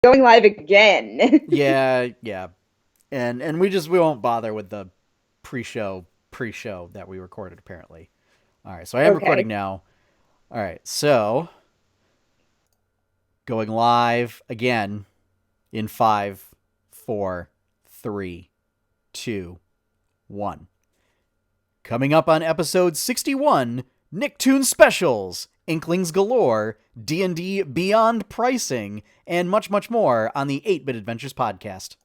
going live again. Yeah, yeah. And we won't bother with the pre-show that we recorded apparently. All right, so I am recording Okay. now. All right, so going live again in 5, 4, 3, 2, 1. Coming up on episode 61, Nicktoons specials, Inklings galore, D&D Beyond pricing, and much, much more on the 8-Bit Adventures podcast.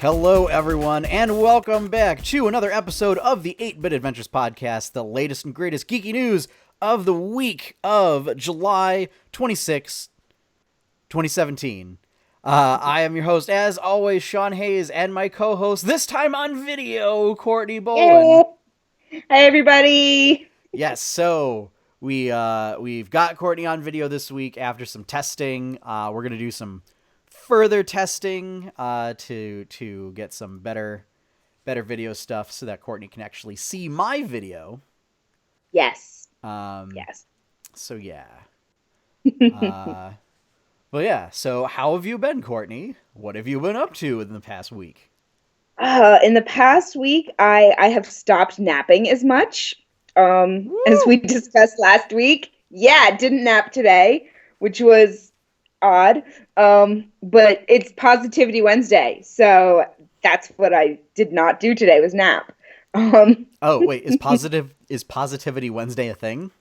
Hello, everyone, and welcome back to another episode of the 8-Bit Adventures podcast, the latest and greatest geeky news of the week of July 26, 2017. I am your host, as always, Sean Hayes, and my co-host, this time on video, Courtney Yay! Bolin. Hi, everybody. Yes, so we've got Courtney on video this week after some testing. We're gonna do some further testing to get some better video stuff so that Courtney can actually see my video. Yes. Um, Yes. so yeah. Well, yeah. So how have you been, Courtney? What have you been up to in the past week? In the past week, I have stopped napping as much. As we Woo! discussed last week. Yeah, didn't nap today, which was odd. But it's Positivity Wednesday, so that's what I did not do today was nap. Um, Oh, wait, is Positivity Wednesday a thing?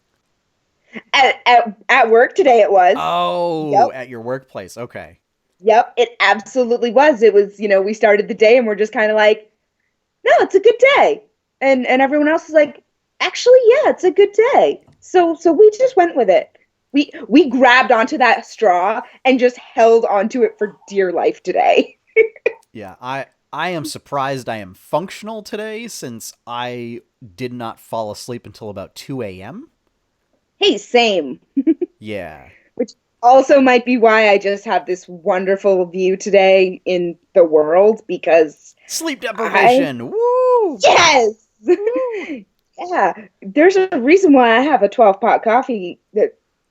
at work today it was. Oh, Yep. at your workplace. Okay. Yep, it absolutely was. It was, we started the day and we're just kind of like, no, it's a good day. And everyone else is like, actually, yeah, it's a good day. So we just went with it. We grabbed onto that straw and just held onto it for dear life today. Yeah, I am surprised I am functional today since I did not fall asleep until about 2 a.m. Hey, same. Yeah. Which also might be why I just have this wonderful view today in the world because Sleep I deprivation. Woo! yes. Woo! Yeah, there's a reason why I have a 12 pot coffee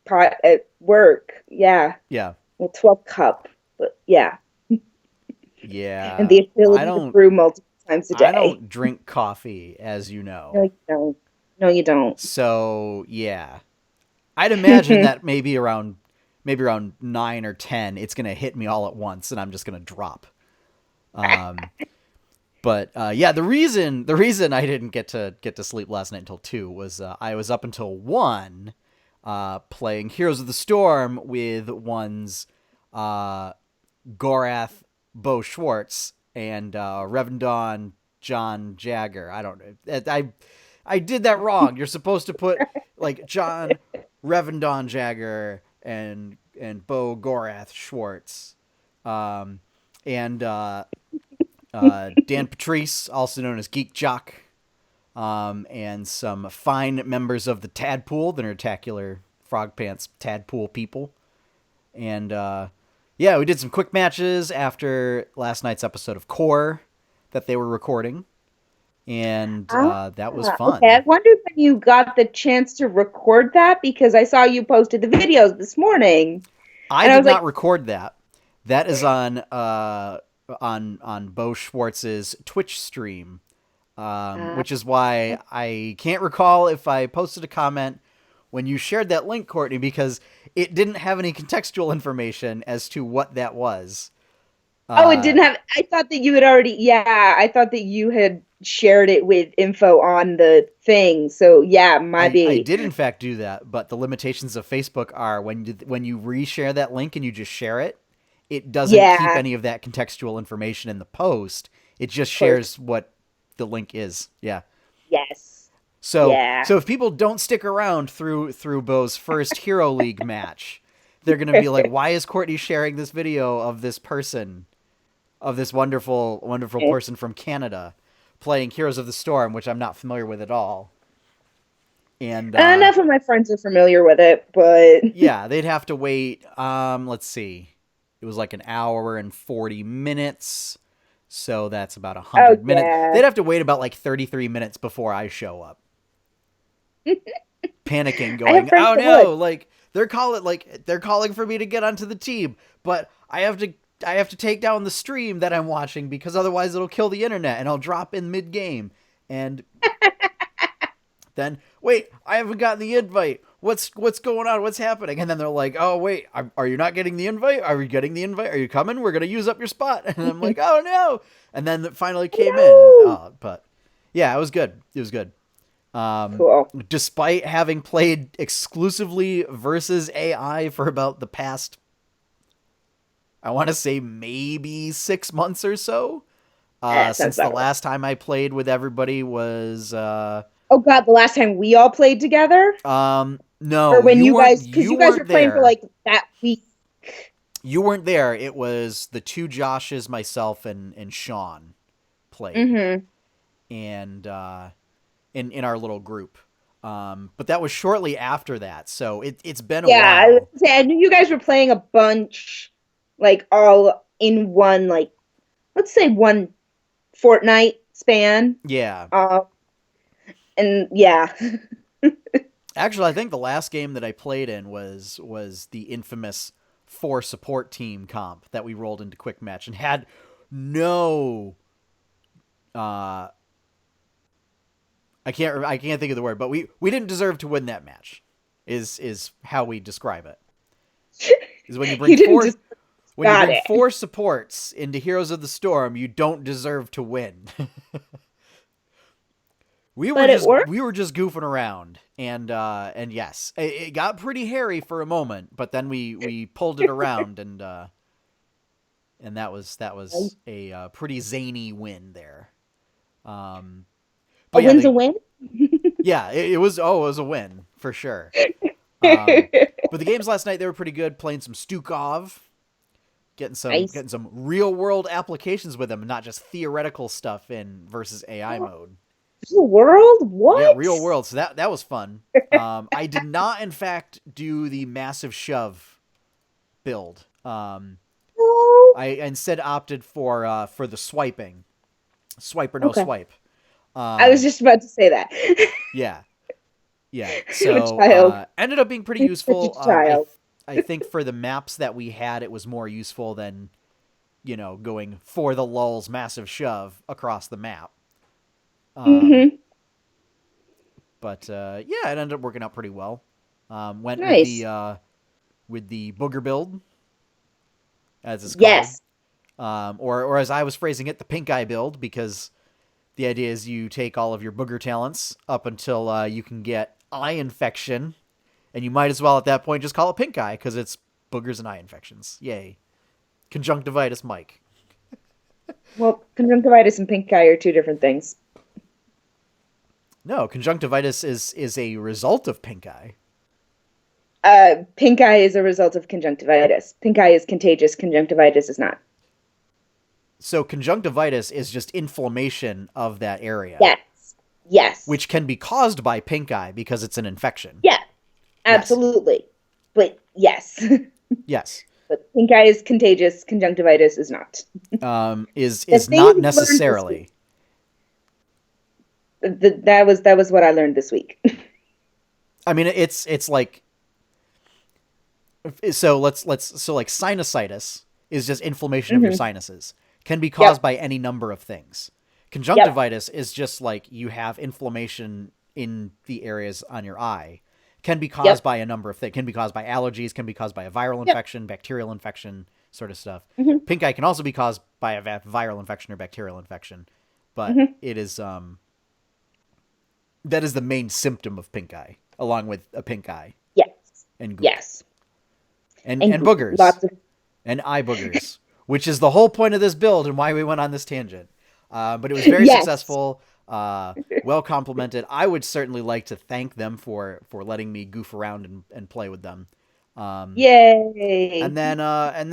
pot at work. Yeah, Yeah. well, 12 cup, but yeah, and Yeah. the ability to brew multiple times a I day. don't drink coffee, as you No, know. you don't. No, you don't. So, yeah. I'd imagine that maybe around 9 or 10 it's going to hit me all at once and I'm just going to drop. Um But yeah, the reason I didn't get to sleep last night until 2 was I was up until 1 playing Heroes of the Storm with one's Gorath Bo Schwartz and Revendon John Jagger. I don't know. I did that wrong. You're supposed to put like John Revendon Jagger and Bo Gorath Schwartz. Um, and Dan Patrice, also known as Geek Jock, and some fine members of the Tadpool, the Nerdtacular Frog Pants Tadpool people. And yeah, we did some quick matches after last night's episode of Core that they were recording, and Ah, that was okay. I fun. wondered when you got the chance to record that because I saw you posted the videos this morning, I and I did was not like, record that. That is on Bo Schwartz's Twitch stream, uh, which is why I can't recall if I posted a comment when you shared that link, Courtney, because it didn't have any contextual information as to what that was. oh, it Uh, didn't have. I thought that you had already. Yeah, I thought that you had shared it with info on the thing. So yeah, I maybe. did in fact do that, but the limitations of Facebook are when you reshare that link and you just share it, it doesn't keep Yeah, any of that contextual information in the post. It just of course. shares what the link is. Yeah. Yes. So Yeah. so if people don't stick around through Bo's first Hero League match, they're gonna be like, why is Courtney sharing this video of this person, of this wonderful person from Canada playing Heroes of the Storm, which I'm not familiar with at all. And Enough of my friends are familiar with it, but yeah, they'd have to wait. Let's see, it was like an hour and 40 minutes, so that's about oh 100 minutes. yeah. They'd have to wait about like 33 minutes before I show up, panicking, I have going, friends "Oh that would. no!" They're calling for me to get onto the team, but I have to take down the stream that I'm watching because otherwise it'll kill the internet and I'll drop in mid game. And then wait, I haven't gotten the invite. What's going on? What's happening? And then they're like, "Oh wait, are you not getting the invite? Are you getting the invite? Are you coming? We're gonna use up your spot." And I'm like, "Oh no!" And then it finally came in. No. But yeah, it was good. It was good. Cool. Despite having played exclusively versus AI for about the past, I want to say maybe 6 months or so. That sounds Since the about right. last time I played with everybody was Oh God, the last time we all played together, or no, when you guys, because you you guys were weren't playing for there. like that week. You weren't there. It was the two Joshes, myself, and Sean played, Mm-hmm. and in our little group. But that was shortly after that, so it's been a Yeah, while. I knew you guys were playing a bunch, like all in one, like let's say one fortnight span. Yeah. Uh, and yeah, Actually, I think the last game that I played in was the infamous 4 support team comp that we rolled into quick match and had no uh I can't think of the word, but we didn't deserve to win that match. Is how we describe it. Is you didn't just when you got bring it, 4 supports into Heroes of the Storm, you don't deserve to win. but it worked. We were just goofing around, and yes, it got pretty hairy for a moment, but then we pulled it around, and that was a pretty zany win there. A But yeah, win's a win. it was it was a win for sure. But the games last night, they were pretty good. Playing some Stukov, Nice. getting some real world applications with them, not just theoretical stuff in versus AI mode. The world? Yeah, What? real world. So that was fun. I did not, in fact, do the massive shove build. No. I instead opted for the swiping, swipe or no Okay. swipe. I was just about to say that. Yeah, yeah. I'm a So child. ended up being pretty I'm such a useful. child. I think for the maps that we had, it was more useful than going for the lulls massive shove across the map. Um, Mm-hmm. but yeah, it ended up working out pretty well. Went Nice. with the booger build, as it's called, Yes. or as I was phrasing it, the pink eye build, because the idea is you take all of your booger talents up until you can get eye infection, and you might as well at that point just call it pink eye because it's boogers and eye infections. Yay, conjunctivitis, Mike. Well, conjunctivitis and pink eye are two different things. No, conjunctivitis is a result of pink eye. Pink eye is a result of conjunctivitis. Pink eye is contagious. Conjunctivitis is not. So conjunctivitis is just inflammation of that area, Yes. Yes. which can be caused by pink eye because it's an infection. Yeah. Yes. Absolutely. But yes. Yes. But pink eye is contagious. Conjunctivitis is not. Is The is thing not we learned this necessarily. week. That was what I learned this week. I mean, it's like, so so like sinusitis is just inflammation of your Hmm. sinuses, can be caused Yep. by any number of things. Yep. Conjunctivitis is just like you have inflammation in the areas on your eye, can be caused Yep. by a number of things, can be caused by allergies, can be caused by a viral Yep. infection, bacterial infection, sort of stuff. Hmm. Pink eye can also be caused by a viral infection or bacterial infection, but Hmm. it is that is the main symptom of pink eye, along with a pink eye Yes. and goop Yes. And and boogers lots of and eye boogers, which is the whole point of this build and why we went on this tangent. But it was very yes. successful, well complimented. I would certainly like to thank them for letting me goof around and play with them. Yay. And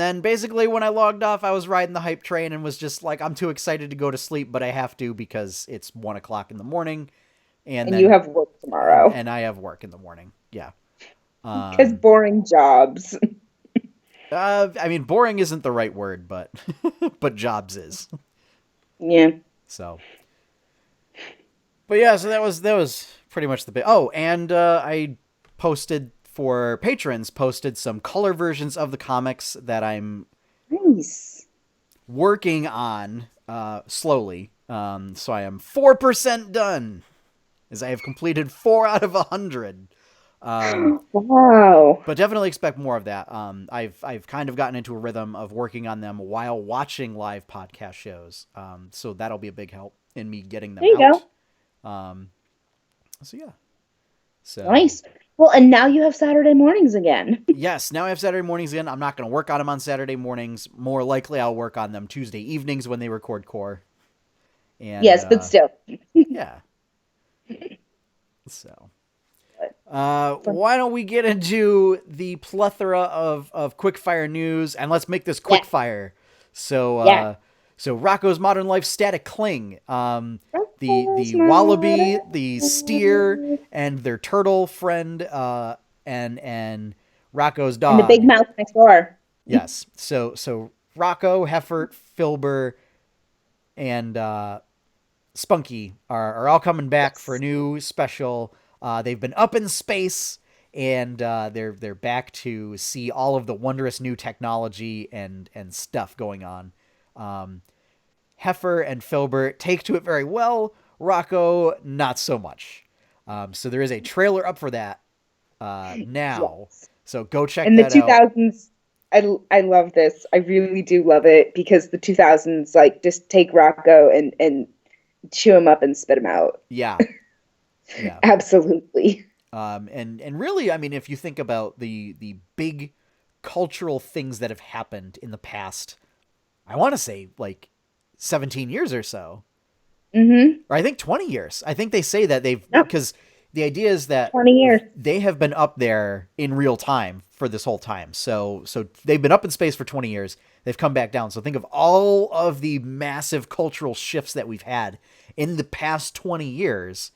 then basically when I logged off, I was riding the hype train and was just like, I'm too excited to go to sleep, but I have to because it's 1 o'clock in the morning. and And you then have work tomorrow. and I have work in the morning. Yeah. Because boring jobs. I mean, boring isn't the right word, but but jobs is. Yeah. So, but yeah, so that was pretty much the bit. Oh, and I posted for patrons posted some color versions of the comics that I'm Nice. working on slowly. So I am 4% done, as I have completed 4 out of 100. Wow. But definitely expect more of that. I've kind of gotten into a rhythm of working on them while watching live podcast shows. So that'll be a big help in me getting them There you out. go. So yeah. So Nice. Well, and now you have Saturday mornings again. yes, now I have Saturday mornings again. I'm not going to work on them on Saturday mornings. More likely, I'll work on them Tuesday evenings when they record core. And Yes, but still. yeah. So. Why don't we get into the plethora of quickfire news, and let's make this Yeah. quickfire. So, Yeah. so Rocco's Modern Life Static Cling, the My wallaby, the steer, and their turtle friend, and Rocco's and the big dog. mouth next door. Yes. So Rocco, Heifer, Filber, and Spunky are all coming back for a new special. They've been up in space, and they're back to see all of the wondrous new technology and stuff going on. Heifer and Filbert take to it very well. Rocco, not so much. So there is a trailer up for that now. Yes. So go check In the that out. 2000s, I love this. I really do love it because the 2000s like just take Rocco and chew him up and spit him out. Yeah. Yeah. Absolutely. And really, I mean, if you think about the big cultural things that have happened in the past, I want to say like 17 years or so, Mm-hmm. or I think 20 years. I think they say that they've, Yep. because the idea is that 20 years. they have been up there in real time for this whole time. So they've been up in space for 20 years. They've come back down. So think of all of the massive cultural shifts that we've had in the past 20 years,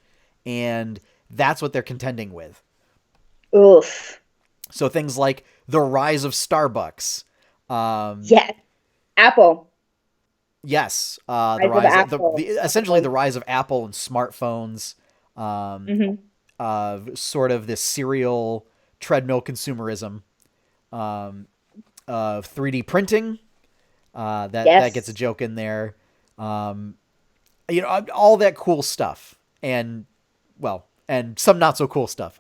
and that's what they're contending with. Oof. So things like the rise of Starbucks. Yes. Apple. Yes. The Rise of rise, Apple. essentially the rise of Apple and smartphones. Mm-hmm. Sort of this serial treadmill consumerism. 3D printing. That gets a joke in there. All that cool stuff. And, well, and some not so cool stuff.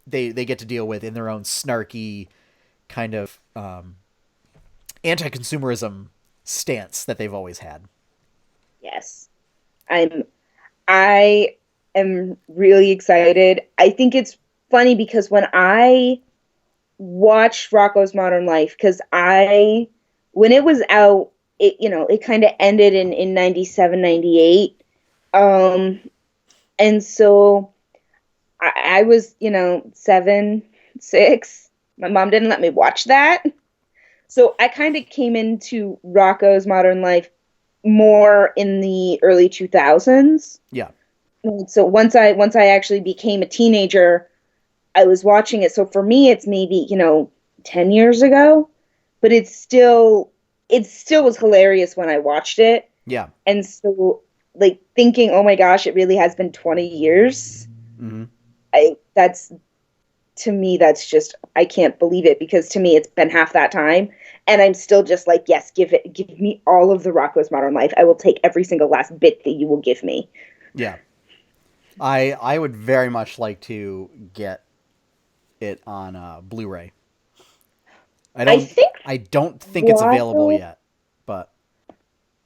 They get to deal with in their own snarky kind of anti-consumerism stance that they've always had. Yes. I am really excited. I think it's funny because when I watched Rocco's Modern Life, because when it was out, it kind of ended in 97, 98. And so I was, 7, 6. My mom didn't let me watch that. So I kind of came into Rocco's Modern Life more in the early 2000s. Yeah. So once I actually became a teenager, I was watching it. So for me, it's maybe, 10 years ago, but it still was hilarious when I watched it. Yeah. And so like thinking, oh my gosh, it really has been 20 years. Mm-hmm. To me, that's just, I can't believe it, because to me, it's been half that time. And I'm still just like, yes, give me all of the Rocco's Modern Life. I will take every single last bit that you will give me. Yeah. I would very much like to get it on Blu-ray. I don't think it's available yet, but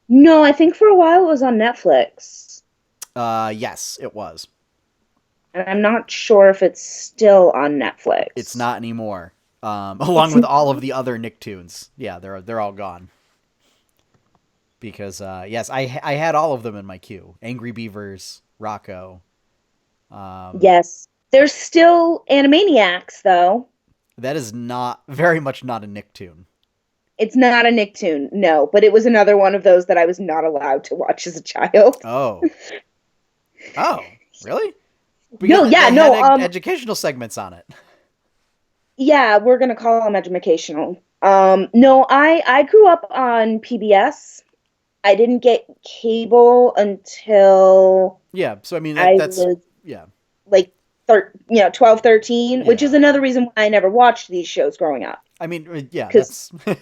no, I think for a while it was on Netflix. yes, it was. And I'm not sure if it's still on Netflix. It's not anymore. Along with all of the other Nicktoons. Yeah, they're all gone. Because yes, I had all of them in my queue. Angry Beavers, Rocco. Yes. There's still Animaniacs, though. That is very much not a Nicktoon. It's not a Nicktoon, no. But it was another one of those that I was not allowed to watch as a child. Oh. Oh, really? No, Because yeah, they had no, educational segments on it. yeah, we're gonna call them educational. No, I grew up on PBS. I didn't get cable until Yeah, so I mean I that's was yeah. like 12, 13, which is Yeah. another reason why I never watched these shows growing up. I mean, yeah, Because that's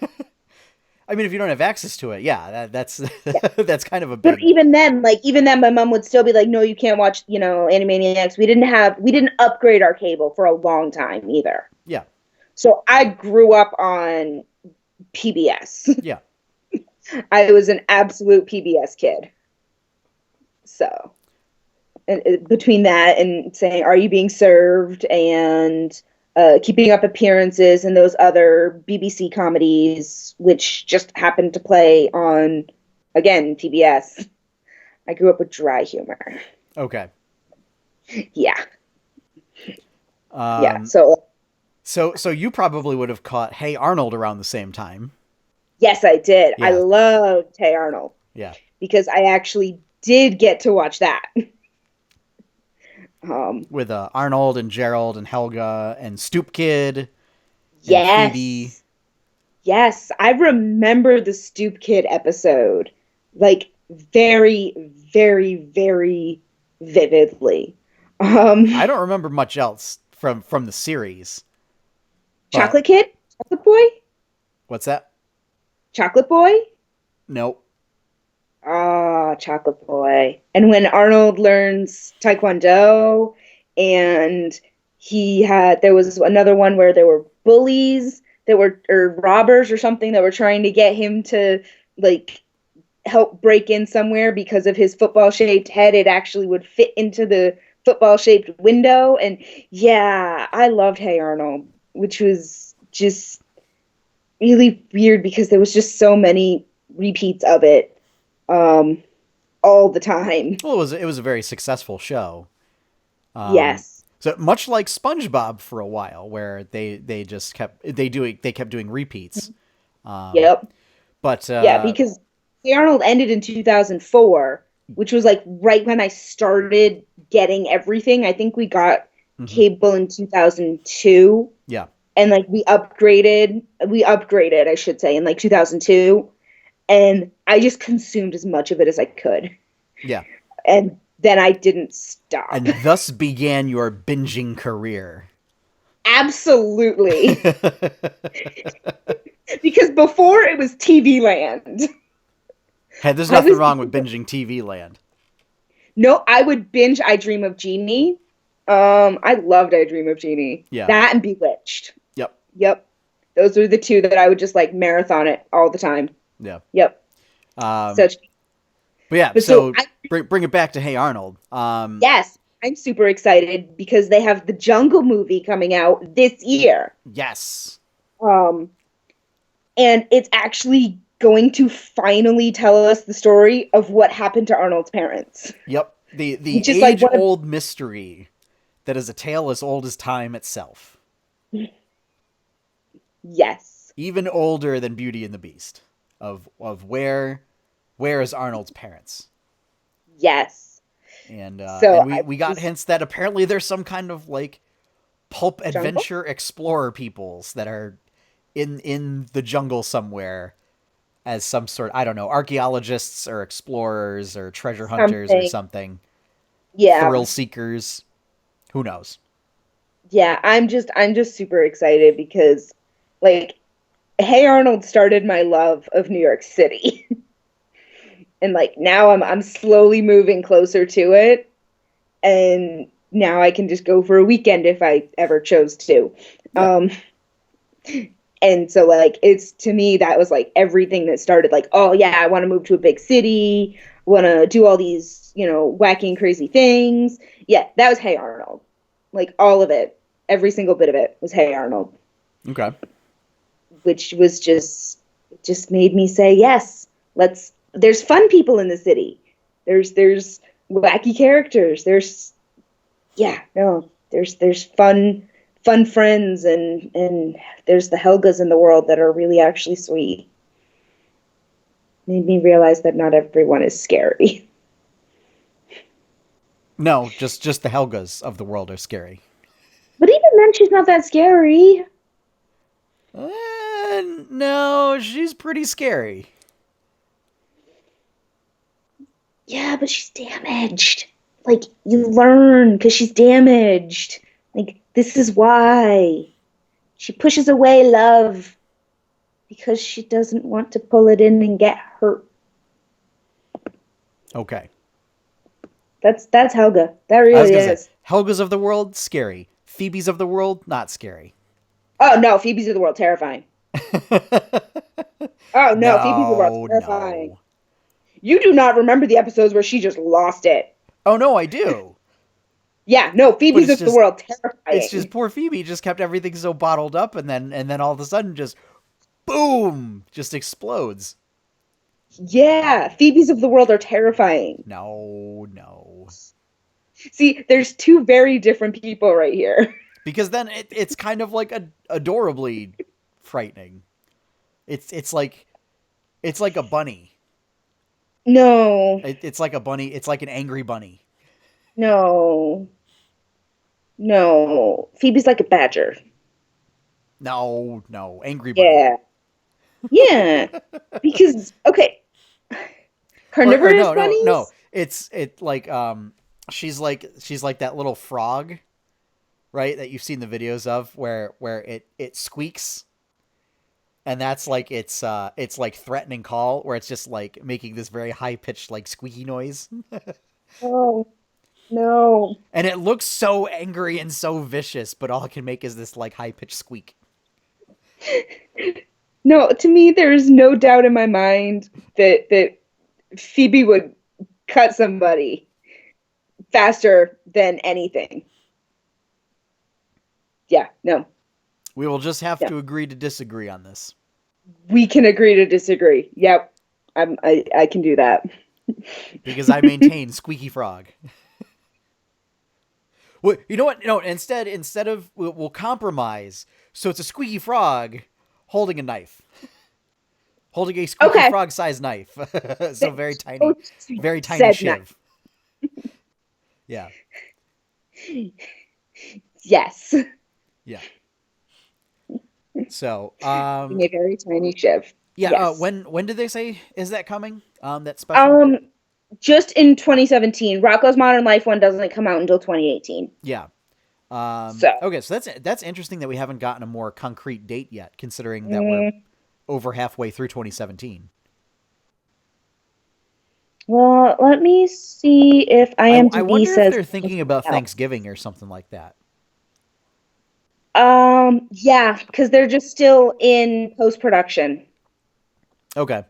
I mean if you don't have access to it, yeah, that's yeah, that's kind of a but big even then, my mom would still be like, "No, you can't watch, Animaniacs." We didn't upgrade our cable for a long time either. yeah. So I grew up on PBS. Yeah. I was an absolute PBS kid. So, and between that and saying, "Are you being served?" and Keeping Up Appearances and those other BBC comedies, which just happened to play on, again, PBS. I grew up with dry humor. Okay. Yeah. Yeah. Um So, so you probably would have caught Hey Arnold around the same time. yes, I did. I Yeah. loved Hey Arnold Yeah. because I actually did get to watch that. Um, With Arnold and Gerald and Helga and Stoop Kid and Phoebe. yes. Yes, I remember the Stoop Kid episode like very, very, very vividly. I don't remember much else from the series. But Chocolate Kid? Chocolate Boy? what's that? Chocolate Boy? Nope. Ah, Chocolate Boy. And when Arnold learns Taekwondo, and there was another one where there were bullies or robbers or something that were trying to get him to like help break in somewhere because of his football shaped head. It actually would fit into the football shaped window. And yeah, I loved Hey Arnold, which was just really weird because there was just so many repeats of it um, all the time. Well, it was a very successful show. Um, Yes. so much like SpongeBob for a while, where they just kept doing repeats. Um, Yep. but Yeah, because Hey Arnold ended in 2004, which was like right when I started getting everything. I think we got mhm. cable in 2002, Yeah, and like we upgraded, I should say, in like 2002, and I just consumed as much of it as I could. yeah, And then I didn't stop. and thus began your binging career. Absolutely. Because before it was TV Land. Hey, there's I nothing was wrong with binging TV Land. No, I would binge I Dream of Jeannie. I loved I Dream of Jeannie. Yeah. That and Bewitched. Yep. Yep. Those are the two that I would just like marathon it all the time. Yeah. Yep. Um, Such but yeah, but so so bring it back to Hey Arnold. yes, I'm super excited because they have the Jungle movie coming out this year. Yes. Um and it's actually going to finally tell us the story of what happened to Arnold's parents. Yep. The Which is like age one of old mystery that is a tale as old as time itself. yes. Even older than Beauty and the Beast. Of where is Arnold's parents? Yes. And So I we got just hints that apparently there's some kind of like pulp Jungle? adventure explorer peoples that are in the jungle somewhere as some sort, I don't know, archaeologists or explorers or treasure hunters or Something. something, Yeah. thrill seekers, who knows. Yeah, I'm just super excited because like Hey Arnold started my love of New York City. And like now I'm slowly moving closer to it, and now I can just go for a weekend if I ever chose to. Yeah. And so like it's to me that was like everything that started like, oh yeah, I want to move to a big city, want to do all these, wacky and crazy things. Yeah, that was Hey Arnold. Like all of it, every single bit of it was Hey Arnold, Okay. which was just made me say, yes, there's fun people in the city. There's wacky characters. There's fun friends, and there's the Helgas in the world that are really actually sweet. Made me realize that not everyone is scary. No, just the Helgas of the world are scary. But even then, she's not that scary. No, she's pretty scary. Yeah, but she's damaged. Like, you learn because she's damaged. Like, this is why. She pushes away love because she doesn't want to pull it in and get hurt. Okay. That's Helga. That I was really gonna is. say, Helgas of the world, scary. Phoebes of the world, not scary. Oh no, Phoebe's of the world, terrifying. Oh no, Phoebe's of the world, No, terrifying. no. You do not remember the episodes where she just lost it. Oh no, I do. Yeah, no, But Phoebe's of the world, it's just terrifying. poor Phoebe just kept everything so bottled up, and then all of a sudden just boom, just explodes. Yeah, Phoebe's of the world are terrifying. No, no. See, there's two very different people right here. Because then it's kind of like adorably frightening. It's like a bunny. No, It's like a bunny. It's like an angry bunny. no, no. Phoebe's like a badger. No, no, angry bunny. Yeah, yeah. Because okay, Or carnivorous no. bunnies. It like she's like that little frog, right? That you've seen the videos of where it squeaks, and that's like it's like threatening call where it's just like making this very high pitched like squeaky noise. Oh no. And it looks so angry and so vicious, but all it can make is this like high pitched squeak. No, to me, there is no doubt in my mind that Phoebe would cut somebody faster than anything. Yeah, no, We will just have yeah. to agree to disagree on this. We can agree to disagree. Yep, I can do that. Because I maintain Squeaky Frog. Well, you know what? No, instead of we'll compromise. So it's a Squeaky Frog holding a knife, holding a Squeaky Okay. Frog sized knife. So very tiny, very tiny Said shiv. Yeah, yes. yeah. So A very tiny shiv. yeah. Yes. When did they say is that coming? That special. Just in 2017. Rocko's Modern Life one doesn't come out until 2018. Yeah. So Okay, so that's interesting that we haven't gotten a more concrete date yet, considering that we're over halfway through 2017. well, let me see if IMDb I wonder says if they're thinking about else. Thanksgiving or something like that. Yeah, because they're just still in post-production. Okay.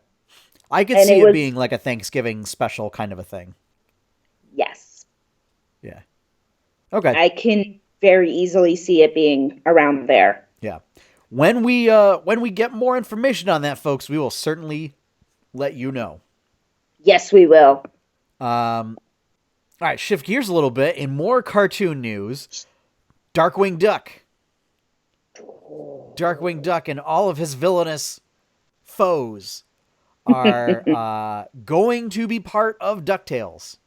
I could And see it it was- being like a Thanksgiving special kind of a thing. Yes. Yeah. Okay. I can very easily see it being around there. Yeah. When we get more information on that, folks, we will certainly let you know. Yes, we will. All right, shift gears a little bit. In more cartoon news, Darkwing Duck. Darkwing Duck and all of his villainous foes are going to be part of DuckTales.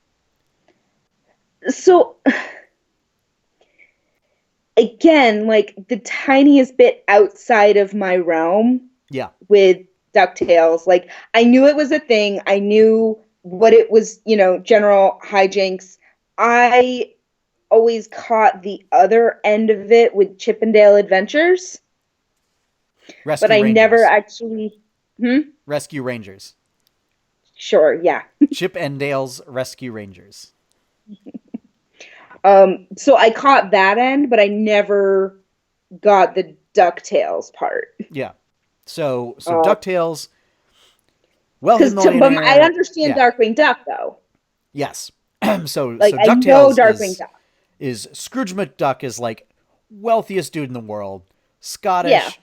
So, again, like the tiniest bit outside of my realm Yeah. with DuckTales. Like, I knew it was a thing. I knew what it was, general hijinks. I always caught the other end of it with Chippendale Adventures. Rescue But I Rangers. never actually... Rescue Rangers. Sure, yeah. Chip and Dale's Rescue Rangers. So I caught that end, but I never got the DuckTales part. Yeah. So DuckTales. Well, Because I understand Darkwing Duck, though. Yes. so Like, so I know DuckTales Darkwing Duck. is Scrooge McDuck is like wealthiest dude in the world, Scottish,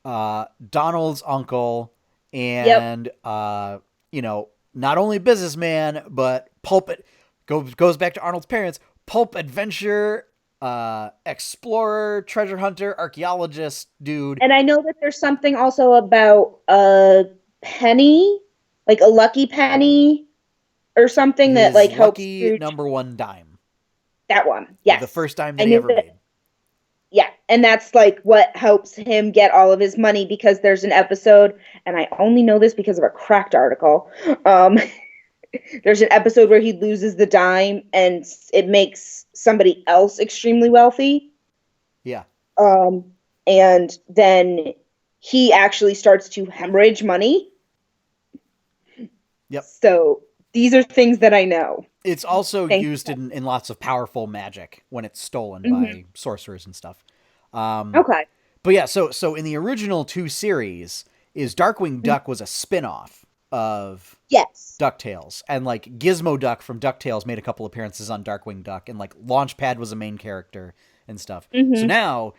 Donald's uncle, and not only businessman but pulp. Goes back to Arnold's parents. Pulp adventure, explorer, treasure hunter, archaeologist, dude. And I know that there's something also about a penny, like a lucky penny or something that like helps lucky Scrooge. number one dime. That one. Yes. The first time I that he knew ever that. made. Yeah, and that's like what helps him get all of his money because there's an episode, and I only know this because of a Cracked article. Um, there's an episode where he loses the dime, and it makes somebody else extremely wealthy. Yeah. Um, and then he actually starts to hemorrhage money. Yep. So these are things that I know. It's also Thank used in lots of powerful magic when it's stolen you. by sorcerers and stuff. Okay. But yeah, so in the original two series, is Darkwing Mhm. Duck was a spin-off of Yes. DuckTales, and like Gizmo Duck from DuckTales made a couple appearances on Darkwing Duck, and like Launchpad was a main character and stuff. So Hmm. now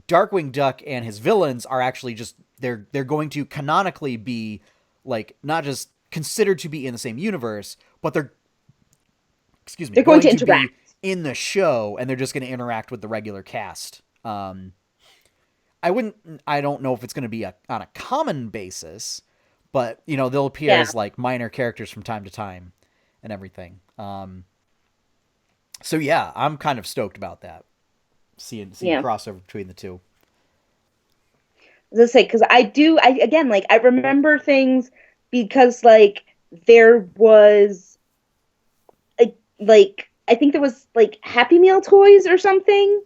Darkwing Duck and his villains are actually just they're going to canonically be like not just considered to be in the same universe, but they're They're going going to to interact. be in the show, and they're just going to interact with the regular cast. I don't know if it's going to be on a common basis, but they'll appear Yeah. as like minor characters from time to time and everything. So yeah, I'm kind of stoked about that. Seeing Yeah. crossover between the two. Let's say because I again like I remember things because like there was like I think there was like Happy Meal toys or something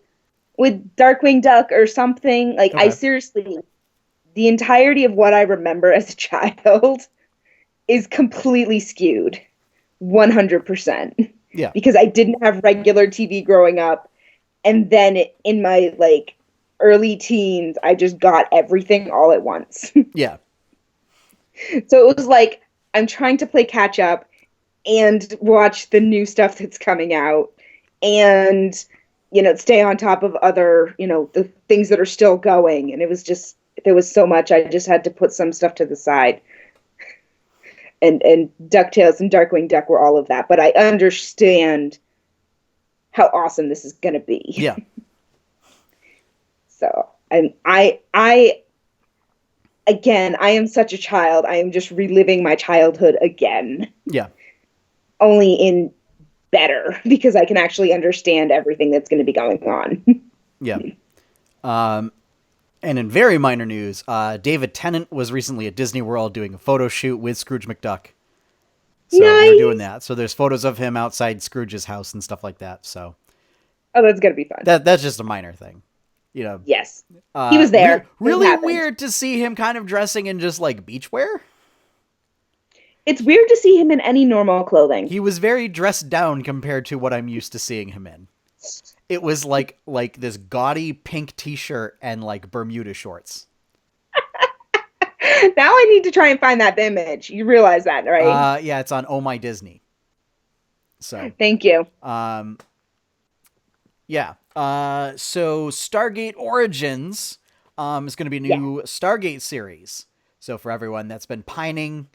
with Darkwing Duck or something. Like I Okay. seriously, the entirety of what I remember as a child is completely skewed, 100%. Yeah. Because I didn't have regular TV growing up, and then in my like early teens, I just got everything all at once. Yeah. So it was like I'm trying to play catch up and watch the new stuff that's coming out and stay on top of other the things that are still going, and it was just there was so much I just had to put some stuff to the side, and DuckTales and Darkwing Duck were all of that, but I understand how awesome this is going to be. Yeah. So I again, I am such a child. I am just reliving my childhood again, Yeah. only in better because I can actually understand everything that's going to be going on. Yeah. And in very minor news, David Tennant was recently at Disney World doing a photo shoot with Scrooge McDuck. So they're doing Nice. that. So there's photos of him outside Scrooge's house and stuff like that. So Oh, that's going to be fun. that's just a minor thing. Yes. He was there. Really weird to see him kind of dressing in just like beachwear. It's weird to see him in any normal clothing. He was very dressed down compared to what I'm used to seeing him in. It was like this gaudy pink t-shirt and like Bermuda shorts. Now I need to try and find that image. You realize that, right? Yeah, it's on Oh My Disney. So, Thank you. yeah. So Stargate Origins is going to be a new Stargate series. So for everyone that's been pining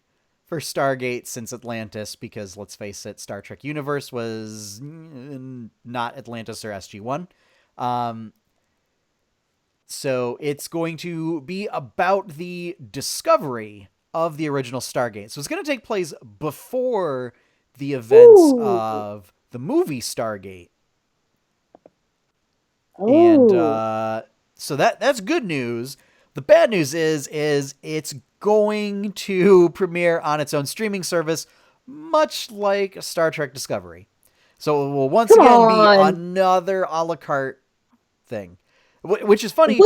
for Stargate since Atlantis, because let's face it, Star Trek Universe was not Atlantis or SG-1. So it's going to be about the discovery of the original Stargate. So it's going to take place before the events of the movie Stargate. And so that's good news. The bad news is it's going to premiere on its own streaming service, much like Star Trek Discovery. So it will once again be another a la carte thing, which is funny.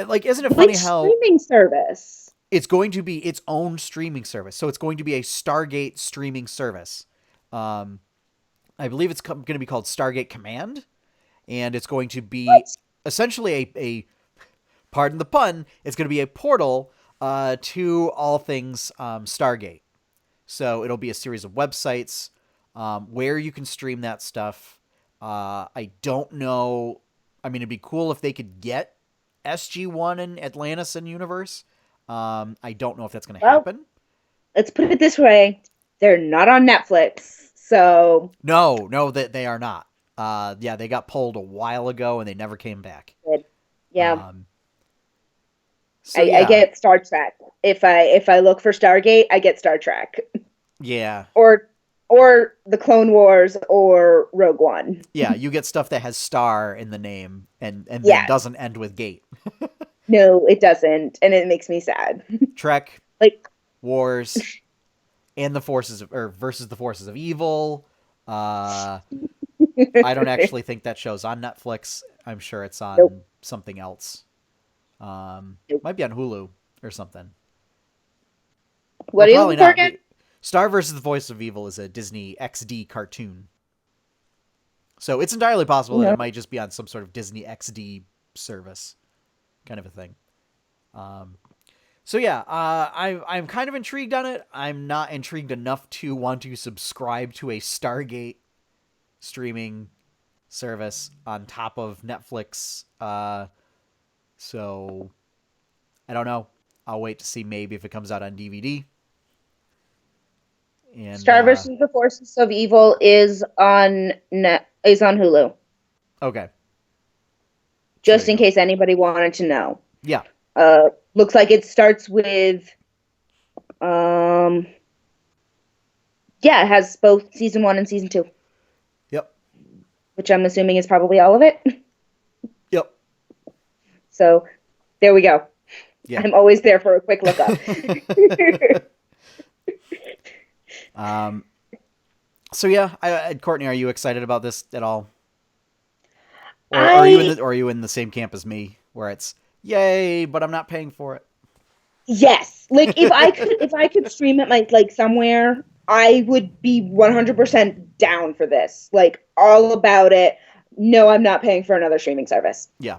Like, isn't it funny how streaming service? It's going to be its own streaming service. So it's going to be a Stargate streaming service. I believe it's going to be called Stargate Command. And it's going to be essentially a pardon the pun, it's going to be a portal to all things Stargate. So it'll be a series of websites where you can stream that stuff. I don't know. I mean, it'd be cool if they could get SG-1 and Atlantis and Universe. I don't know if that's going to happen. Let's put it this way. They're not on Netflix, so... No, they are not. Yeah, they got pulled a while ago and they never came back. Yeah. So, I get Star Trek. If I look for Stargate, I get Star Trek. Yeah. Or or the Clone Wars or Rogue One. Yeah, you get stuff that has star in the name and then Yeah. doesn't end with gate. No, it doesn't, and it makes me sad. Trek, Like, Wars, and versus the forces of evil. I don't actually think that show's on Netflix. I'm sure it's on nope. something else. Nope. Might be on Hulu or something. What are you looking for again? Star versus the Voice of Evil is a Disney XD cartoon. So it's entirely possible that it might just be on some sort of Disney XD service kind of a thing. So yeah, I'm kind of intrigued on it. I'm not intrigued enough to want to subscribe to a Stargate streaming service on top of Netflix. So I don't know. I'll wait to see maybe if it comes out on DVD. And Star versus the Forces of Evil is on Hulu. Okay. Just in case anybody wanted to know. Yeah. Looks like it starts with it has both season 1 and season 2. Yep. Which I'm assuming is probably all of it. Yep. So there we go. Yeah. I'm always there for a quick look up. So yeah, Courtney, are you excited about this at all? Or are you in the same camp as me, where it's yay, but I'm not paying for it? Yes, like if I could stream it like somewhere, I would be 100% down for this. Like all about it. No, I'm not paying for another streaming service. Yeah,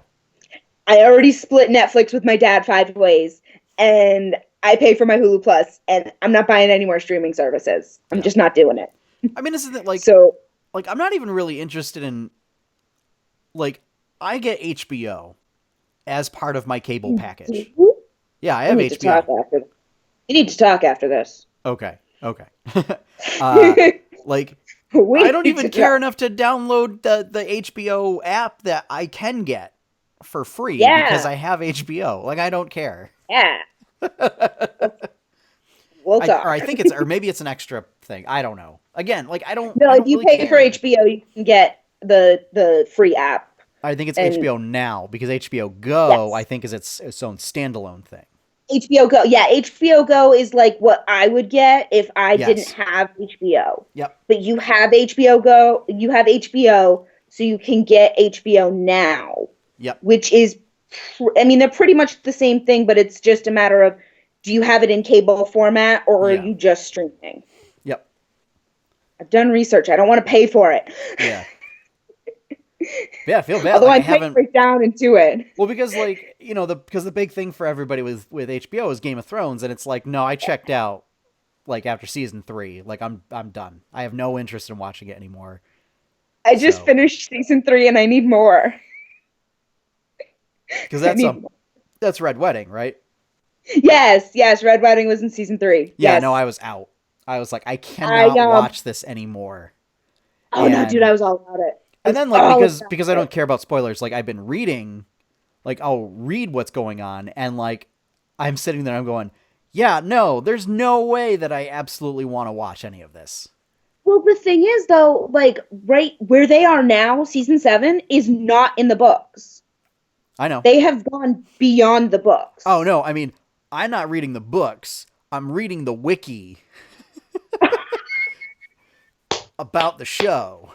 I already split Netflix with my dad 5 ways, and I pay for my Hulu Plus, and I'm not buying any more streaming services. I'm just not doing it. I mean, isn't it like so? Like, I'm not even really interested in. Like, I get HBO as part of my cable package. Yeah, I have HBO. We need to talk after this. Okay. Like, I don't even care enough to download the HBO app that I can get for free because I have HBO. Like, I don't care. Yeah. We'll talk. Or I think or maybe it's an extra thing. I don't know. Again, like I don't. No, I if don't you really pay care. for HBO, you can get the free app. I think it's HBO Now because HBO Go, I think, is its own standalone thing. HBO Go, yeah, HBO Go is like what I would get if I didn't have HBO. Yep. But you have HBO Go, you have HBO, so you can get HBO Now. Yep. Which is, I mean, they're pretty much the same thing, but it's just a matter of, do you have it in cable format or are you just streaming? Yep. I've done research. I don't want to pay for it. Yeah. Yeah, I feel bad. Although I might break down into it. Well, because like because the big thing for everybody with HBO is Game of Thrones, and it's like, no, I checked out like after season 3. Like I'm done. I have no interest in watching it anymore. I just finished season 3, and I need more. Because that's Red Wedding, right? Yes, Red Wedding was in season 3. Yeah, yes. no, I was out. I was like, I cannot watch this anymore. No, dude, I was all about it. And then like because I don't care about spoilers, like I've been reading, like I'll read what's going on, and like I'm sitting there, I'm going, yeah, no, there's no way that I absolutely want to watch any of this. Well, the thing is, though, like right where they are now, season 7 is not in the books. I know. They have gone beyond the books. Oh no, I mean, I'm not reading the books. I'm reading the wiki about the show.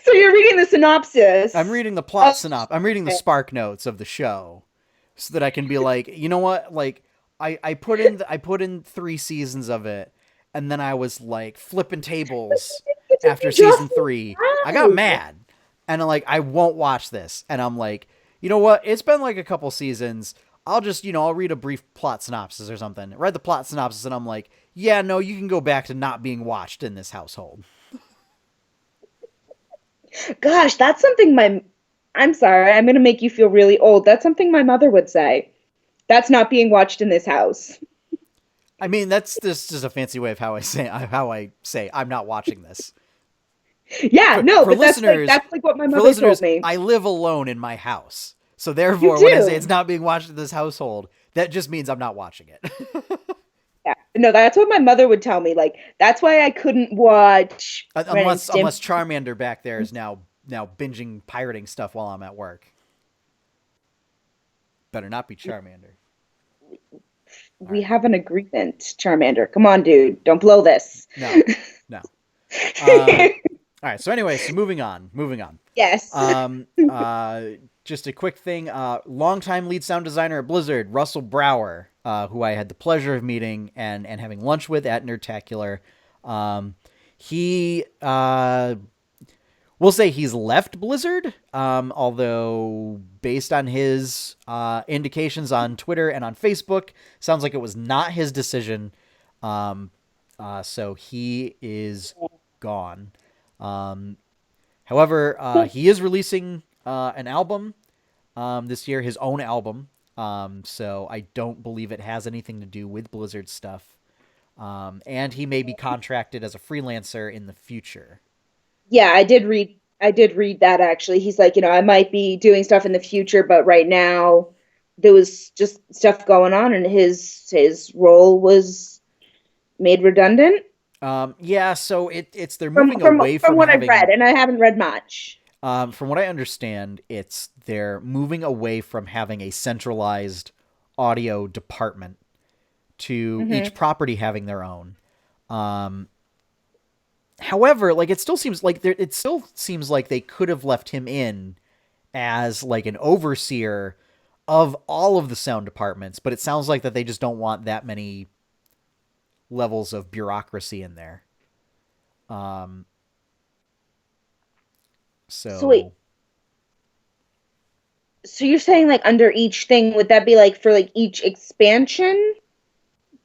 So you're reading the synopsis. I'm reading the plot synopsis. I'm reading the spark notes of the show, so that I can be like, you know what? Like, I put in 3 seasons of it, and then I was like flipping tables after season 3. I got mad, and I'm like, I won't watch this. And I'm like, you know what? It's been like a couple seasons. I'll just, I'll read a brief plot synopsis or something. Read the plot synopsis, and I'm like, yeah, no, you can go back to not being watched in this household. Gosh, that's something I'm sorry, I'm going to make you feel really old. That's something my mother would say. That's not being watched in this house. I mean, that's just a fancy way of how I say I'm not watching this. Yeah, for listeners, that's like what my mother told me. I live alone in my house. So therefore, when I say it's not being watched in this household, that just means I'm not watching it. Yeah. No, that's what my mother would tell me. Like, that's why I couldn't watch Ren and Unless Stimpy. Charmander back there is now binging pirating stuff while I'm at work. Better not be Charmander. All We right. have an agreement, Charmander. Come on, dude. Don't blow this. No, no. All right. So anyway, so moving on. Yes. Just a quick thing. Longtime lead sound designer at Blizzard, Russell Brower, who I had the pleasure of meeting and having lunch with at Nerdtacular. He we'll say he's left Blizzard, although based on his indications on Twitter and on Facebook, sounds like it was not his decision. So he is gone. However, he is releasing an album this year, his own album. So I don't believe it has anything to do with Blizzard stuff. And he may be contracted as a freelancer in the future. Yeah, I did read that actually. He's like, I might be doing stuff in the future, but right now there was just stuff going on and his role was made redundant. Yeah, so it's they're From moving from away from from what I've read, having. and I haven't read much. From what I understand, they're moving away from having a centralized audio department to Hmm. each property having their own. Um, However, like it still seems like they could have left him in as like an overseer of all of the sound departments, but it sounds like that they just don't want that many levels of bureaucracy in there. Um, So wait, so so you're saying like under each thing, would that be like for like each expansion?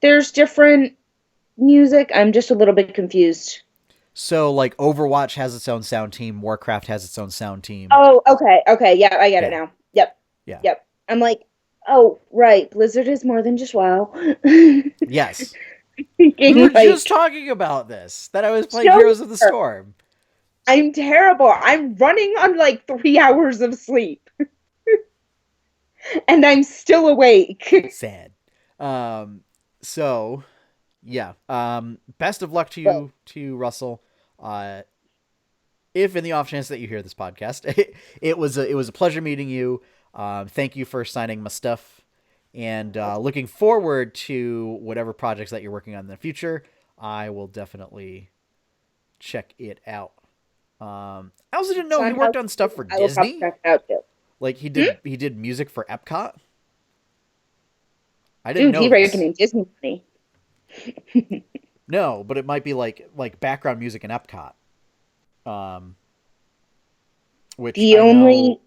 There's different music. I'm just a little bit confused. so like Overwatch has its own sound team, Warcraft has its own sound team. Oh, okay, okay, yeah, I get it Yeah, now. Yep, yeah, yep. I'm like, oh, right. Blizzard is more than just WoW. yes. We were Thinking just like, talking about this. That I was playing sure, Heroes of the Storm. I'm terrible. I'm running on like 3 hours of sleep, and I'm still awake. Sad. Um, so yeah. Best of luck to But you, Russell. Uh, if in the off chance that you hear this podcast, it was a pleasure meeting you. Thank you for signing my stuff, and looking forward to whatever projects that you're working on in the future. I will definitely check it out. I also didn't know he Son, how worked on stuff for I will probably Disney. check it out too. Like he Hmm? did music for Epcot. I didn't Dude, know he's this. raking in Disney money. No, but it might be like background music in Epcot. Um, which The I know only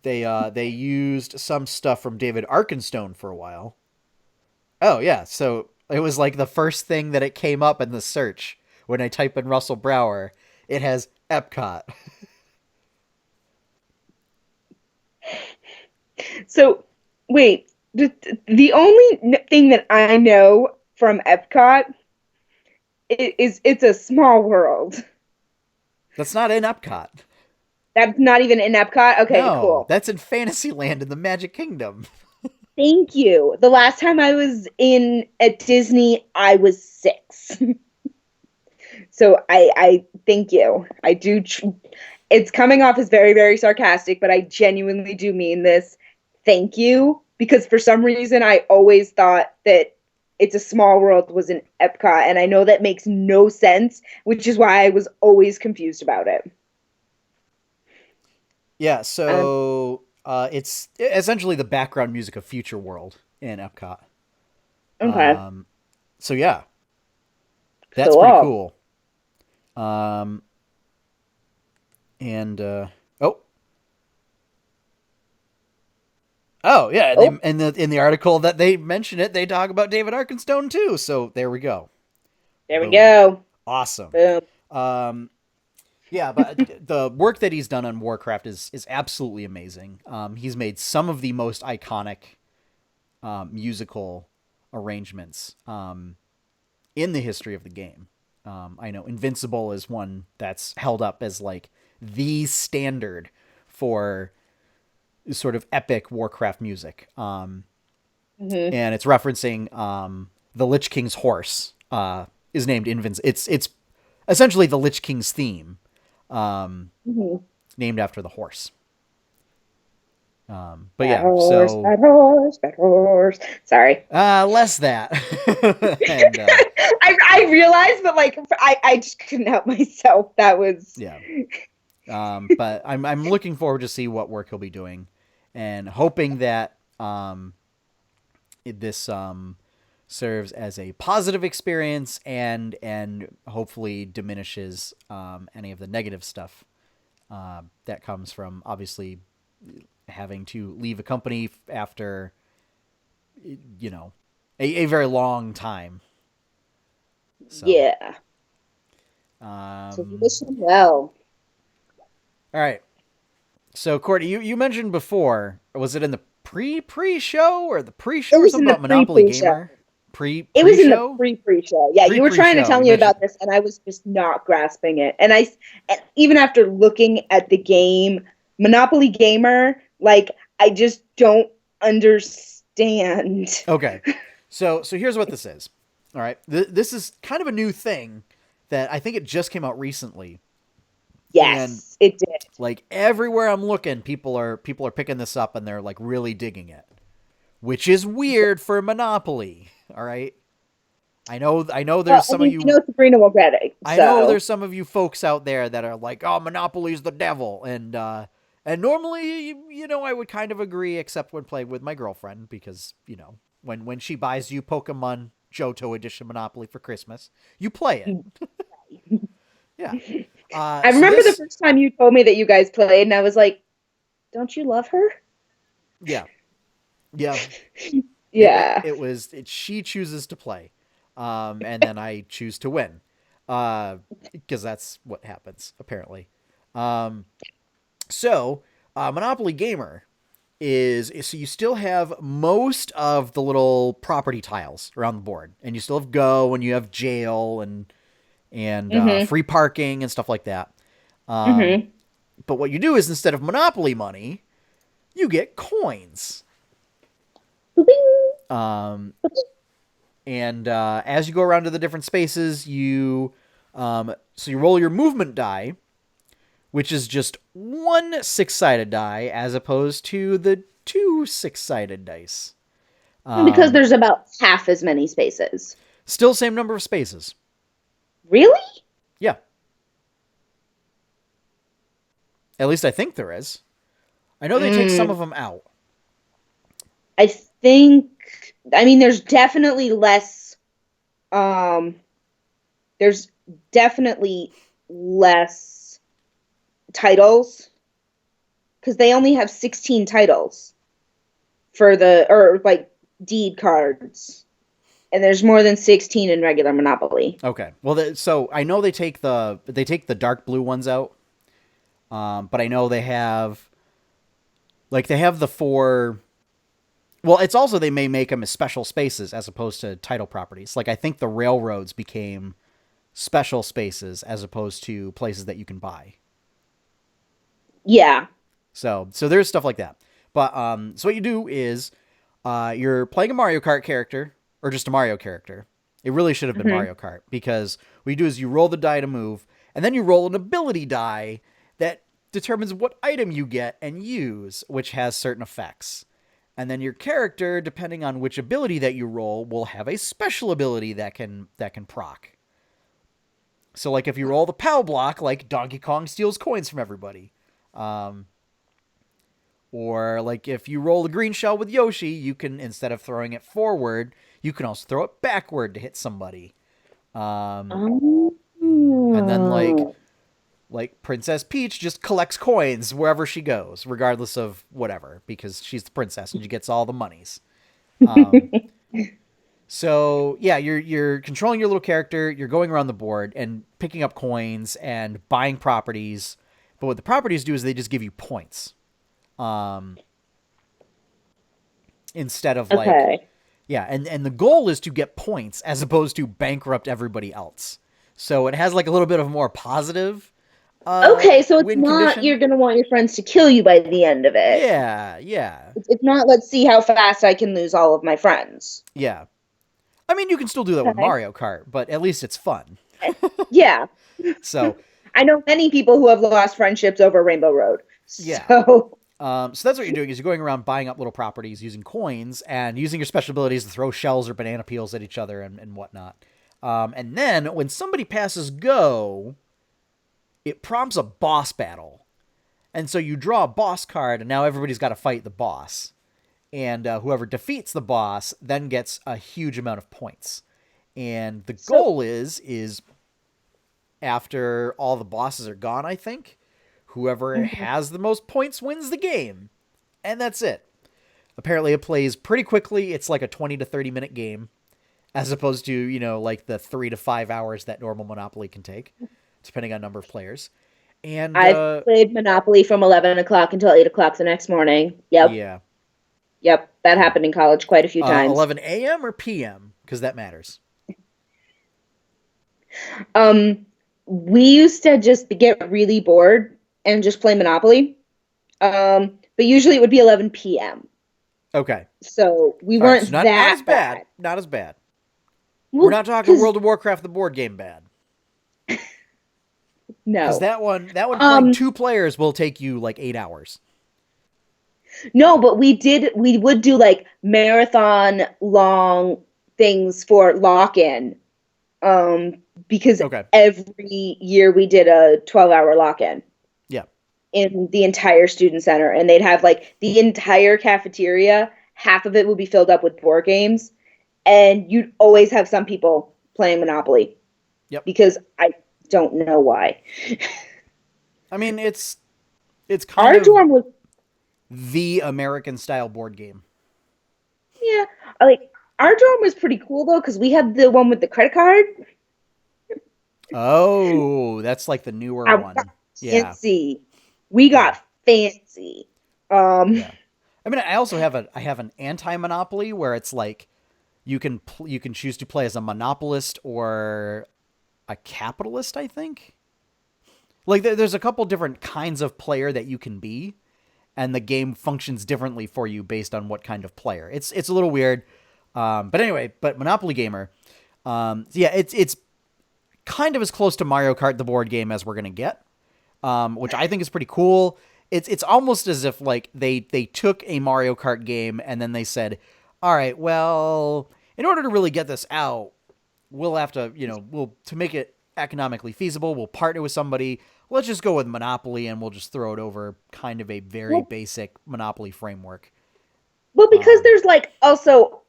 they used some stuff from David Arkenstone for a while. Oh yeah, so it was like the first thing that it came up in the search when I type in Russell Brower. It has Epcot. So, wait, the only thing that I know from Epcot is it's a small world. That's not in Epcot. That's not even in Epcot. Okay, No, cool. that's in Fantasyland in the Magic Kingdom. Thank you. The last time I was in at Disney, I was 6. So I thank you. I do. It's coming off as very, very sarcastic, but I genuinely do mean this. Thank you, because for some reason I always thought that It's a Small World was in Epcot, and I know that makes no sense, which is why I was always confused about it. Yeah, Um, so it's essentially the background music of Future World in Epcot. okay, Um, so yeah, that's pretty cool. cool. Um, and oh, oh yeah, they Oh, in the article that they mention it, they talk about David Arkenstone too. So there we go. there we Boom. go. Awesome. Boom. Um, yeah, but the work that he's done on Warcraft is absolutely amazing. He's made some of the most iconic musical arrangements in the history of the game. I know Invincible is one that's held up as like the standard for sort of epic Warcraft music. Hmm. And it's referencing the Lich King's horse is named Invince. It's essentially the Lich King's theme, named after the horse. But Bad yeah, horse, so bad horse, bad horse. Sorry. less that. And I realized, but like I just couldn't help myself. That was yeah. But I'm looking forward to see what work he'll be doing, and hoping that this serves as a positive experience and hopefully diminishes any of the negative stuff that comes from obviously having to leave a company after a very long time. So, yeah. So you wish him well. All right. So Courtney, you mentioned before, was it in the pre-show or the pre-show or something about Monopoly Gamer? It was in the pre-show. Yeah, you were trying to tell me about this, and I was just not grasping it. And even after looking at the game, Monopoly Gamer, like I just don't understand. Okay, so here's what this is. All right, this is kind of a new thing that I think it just came out recently. Yes, it did. Like everywhere I'm looking, people are picking this up and they're like really digging it, which is weird for Monopoly. All right, I know. There's some of you. Sabrina will get it. I know there's some of you folks out there that are like, "Oh, Monopoly's the devil," and normally, I would kind of agree, except when playing with my girlfriend, because when she buys you Pokemon Johto Edition Monopoly for Christmas, you play it. Yeah. I remember the first time you told me that you guys played, and I was like, "Don't you love her?" Yeah. Yeah. Yeah. She chooses to play, and then I choose to win, because that's what happens apparently. So Monopoly Gamer is so you still have most of the little property tiles around the board, and you still have go, and you have jail, and free parking and stuff like that. But what you do is, instead of Monopoly money, you get coins. And as you go around to the different spaces, you roll your movement die, which is just one 6-sided die as opposed to the 2 6-sided dice. Because there's about half as many spaces. Still same number of spaces. Really? Yeah. At least I think there is. I know they take some of them out. There's definitely less. There's definitely less titles, because they only have 16 titles for deed cards. And there's more than 16 in regular Monopoly. Okay. Well, so I know they take the dark blue ones out. But I know they have the 4. Well, it's also, they may make them as special spaces as opposed to title properties. Like I think the railroads became special spaces as opposed to places that you can buy. Yeah. So there's stuff like that. But so what you do is you're playing a Mario Kart character. Or just a Mario character. It really should have been Mario Kart, because what you do is you roll the die to move, and then you roll an ability die that determines what item you get and use, which has certain effects. And then your character, depending on which ability that you roll, will have a special ability that can proc. So like if you roll the POW block, like Donkey Kong steals coins from everybody. Or like if you roll the green shell with Yoshi, you can, instead of throwing it forward, you can also throw it backward to hit somebody. And then like Princess Peach just collects coins wherever she goes, regardless of whatever, because she's the princess and she gets all the monies. So yeah, you're controlling your little character. You're going around the board and picking up coins and buying properties. But what the properties do is they just give you points. Instead of yeah, and the goal is to get points as opposed to bankrupt everybody else. So it has like a little bit of a more positive. So it's not condition. You're gonna want your friends to kill you by the end of it. Yeah. It's not let's see how fast I can lose all of my friends. Yeah. I mean, you can still do that with Okay. Mario Kart, but at least it's fun. Yeah. So, I know many people who have lost friendships over Rainbow Road. yeah. So, So that's what you're doing is you're going around buying up little properties using coins and using your special abilities to throw shells or banana peels at each other and whatnot. And then when somebody passes go, it prompts a boss battle. And so you draw a boss card, and now everybody's got to fight the boss. And whoever defeats the boss then gets a huge amount of points. And the goal is after all the bosses are gone, I think, whoever has the most points wins the game. And that's it. Apparently it plays pretty quickly. It's like a 20 to 30 minute game as opposed to, like the 3 to 5 hours that normal Monopoly can take, depending on number of players. And I've played Monopoly from 11 o'clock until 8 o'clock the next morning. Yep. yeah. Yep. That happened in college quite a few times. 11 a.m. or p.m. because that matters. We used to just get really bored and just play Monopoly. But usually it would be 11 p.m. Okay. So we All right, weren't so not that as bad. Not as bad. Well, We're not talking World of Warcraft, the board game bad. No. Because that one playing 2 players will take you like 8 hours. No, but we would do like marathon long things for lock-in. Because every year we did a 12-hour lock-in. Yeah. In the entire student center, and they'd have like the entire cafeteria, half of it would be filled up with board games, and you'd always have some people playing Monopoly. Yep. Because I don't know why. I mean, it's kind of dorm was the American style board game. Yeah, like our dorm was pretty cool though, because we had the one with the credit card. Oh, that's like the newer one. Fancy. We got fancy. Yeah. I mean, I also have an anti-monopoly where it's like you can choose to play as a monopolist or a capitalist, I think. Like there's a couple different kinds of player that you can be, and the game functions differently for you based on what kind of player. It's a little weird. But anyway, Monopoly Gamer. Yeah, it's kind of as close to Mario Kart the board game as we're going to get. Which I think is pretty cool. It's almost as if like they took a Mario Kart game and then they said, all right, well, in order to really get this out, we'll have to, to make it economically feasible, we'll partner with somebody. Let's just go with Monopoly and we'll just throw it over kind of a very basic Monopoly framework. Well, because there's like also,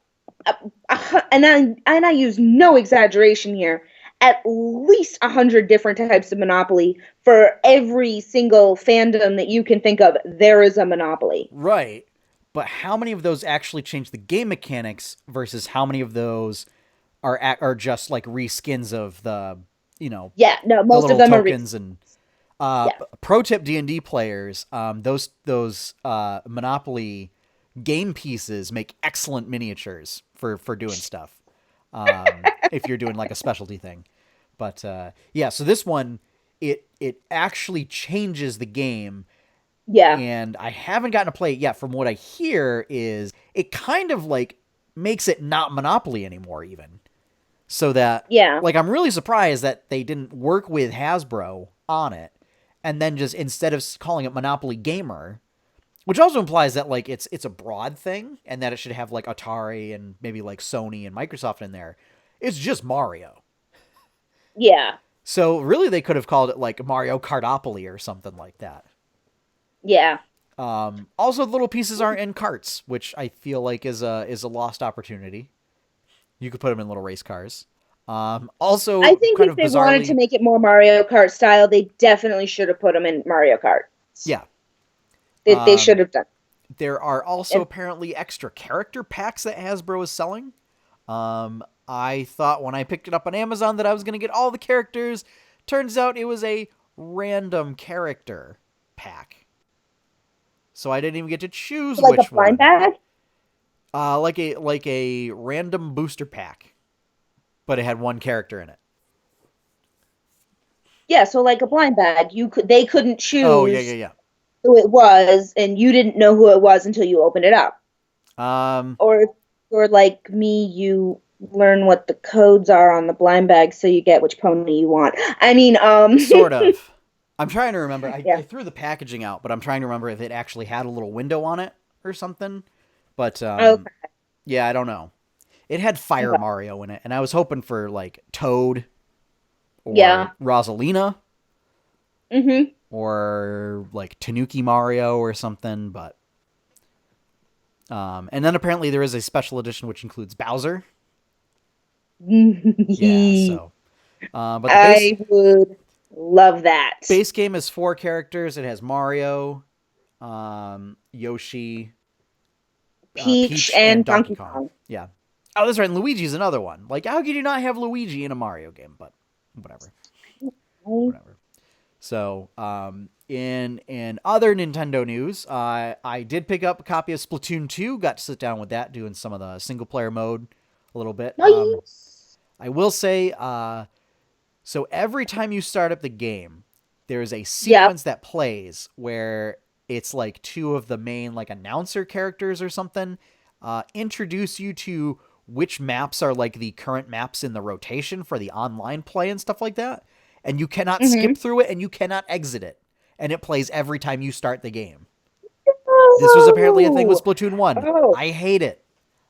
and I use no exaggeration here, at least 100 different types of Monopoly. For every single fandom that you can think of, there is a Monopoly. Right. But how many of those actually change the game mechanics versus how many of those are just like reskins of the, Yeah, no, most the of them tokens are pro tip D&D players, those Monopoly game pieces make excellent miniatures for doing stuff. If you're doing like a specialty thing. But so this one, it actually changes the game. Yeah. And I haven't gotten to play it yet. From what I hear is it kind of like makes it not Monopoly anymore even. So that, like, I'm really surprised that they didn't work with Hasbro on it and then just instead of calling it Monopoly Gamer, which also implies that like it's a broad thing and that it should have like Atari and maybe like Sony and Microsoft in there. It's just Mario. Yeah. So really they could have called it like Mario Kartopoly or something like that. Yeah. Also the little pieces aren't in carts, which I feel like is a lost opportunity. You could put them in little race cars. Also, I think kind if of they wanted to make it more Mario Kart style, they definitely should have put them in Mario Kart. Yeah. They should have done. There are also apparently extra character packs that Hasbro is selling. I thought when I picked it up on Amazon that I was going to get all the characters. Turns out it was a random character pack. So I didn't even get to choose like which a blind one. bag? Like a random booster pack. But it had one character in it. Yeah, so like a blind bag. They couldn't choose who it was, and you didn't know who it was until you opened it up. Or like me, you learn what the codes are on the blind bag so you get which pony you want. I mean, Sort of. I'm trying to remember. I yeah. threw the packaging out, but I'm trying to remember if it actually had a little window on it or something. But Okay. yeah, I don't know. It had Fire Okay. Mario in it, and I was hoping for like Toad or Yeah. Rosalina Mhm. or like Tanuki Mario or something. But and then apparently there is a special edition which includes Bowser. Yeah, so but the I would love that. base game is 4 characters. It has Mario, Yoshi, Peach Peach, and and Donkey Donkey Kong. Kong. Yeah. Oh, that's right. And Luigi's another one. Like, how could you not have Luigi in a Mario game? But whatever, Right? whatever. So, in other Nintendo news, I did pick up a copy of Splatoon 2. Got to sit down with that, doing some of the single player mode a little bit. Nice. I will say, so every time you start up the game, there's a Yep. sequence that plays where it's like two of the main like announcer characters or something introduce you to which maps are like the current maps in the rotation for the online play and stuff like that. And you cannot skip Mhm. through it and you cannot exit it. And it plays every time you start the game. This was apparently a thing with Oh. Splatoon 1. Oh. I hate it.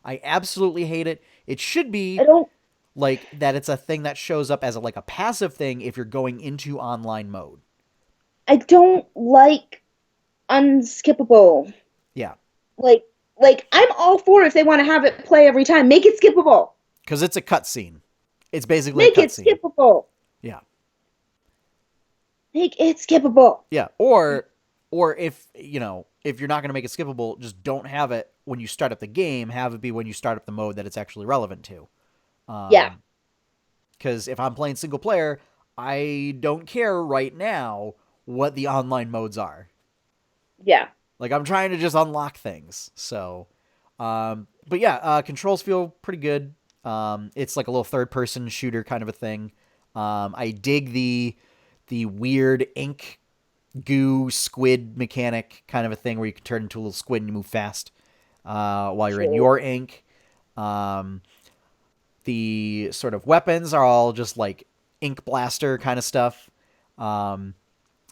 I absolutely hate it. It should I be don't like that it's a thing that shows up as like a passive thing if you're going into online mode. I don't like unskippable. Yeah, Like like I'm all for if they want to have it play every time, make it skippable. because it's a cutscene. It's basically a Make it cutscene. skippable. Yeah, Make it skippable. yeah. Or if if you're not going to make it skippable, just don't have it when you start up the game. Have it be when you start up the mode that it's actually relevant to. Yeah. Because if I'm playing single player, I don't care right now what the online modes are. Yeah. Like I'm trying to just unlock things. So, but yeah, controls feel pretty good. It's like a little third person shooter kind of a thing. I dig the weird ink goo squid mechanic kind of a thing where you can turn into a little squid and you move fast while you're in Sure. your ink. Um, the sort of weapons are all just like ink blaster kind of stuff. Um,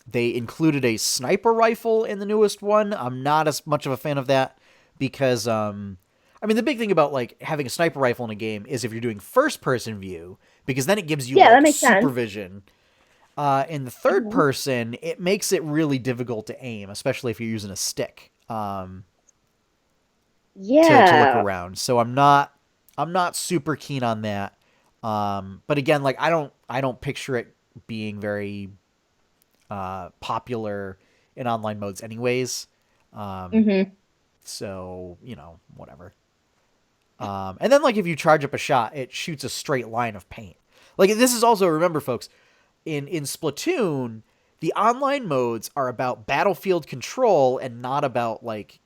they included a sniper rifle in the newest one. I'm not as much of a fan of that because I mean the big thing about like having a sniper rifle in a game is if you're doing first person view because then it gives you Yeah, that like makes sense. supervision. In the third Mhm. person, it makes it really difficult to aim, especially if you're using a stick to look Yeah. around. So I'm not super keen on that. But again, like I don't picture it being very popular in online modes anyways. Um, Mhm. so whatever. And then like if you charge up a shot, it shoots a straight line of paint. Like this is also remember, folks, in Splatoon, the online modes are about battlefield control and not about like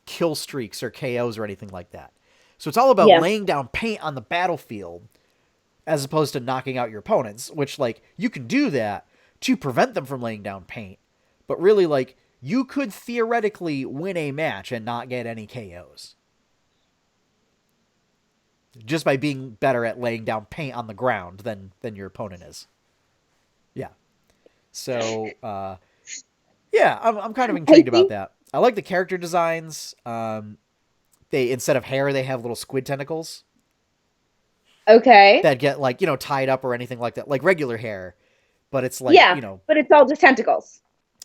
kill streaks or KOs or anything like that. So it's all about Yeah. laying down paint on the battlefield as opposed to knocking out your opponents, which like you can do that to prevent them from laying down paint. But really like you could theoretically win a match and not get any KOs just by being better at laying down paint on the ground than your opponent is. Yeah. So yeah, I'm kind of I intrigued about think that. I like the character designs. They instead of hair, they have little squid tentacles okay. that get like tied up or anything like that, like regular hair, but it's like Yeah, but it's all just tentacles.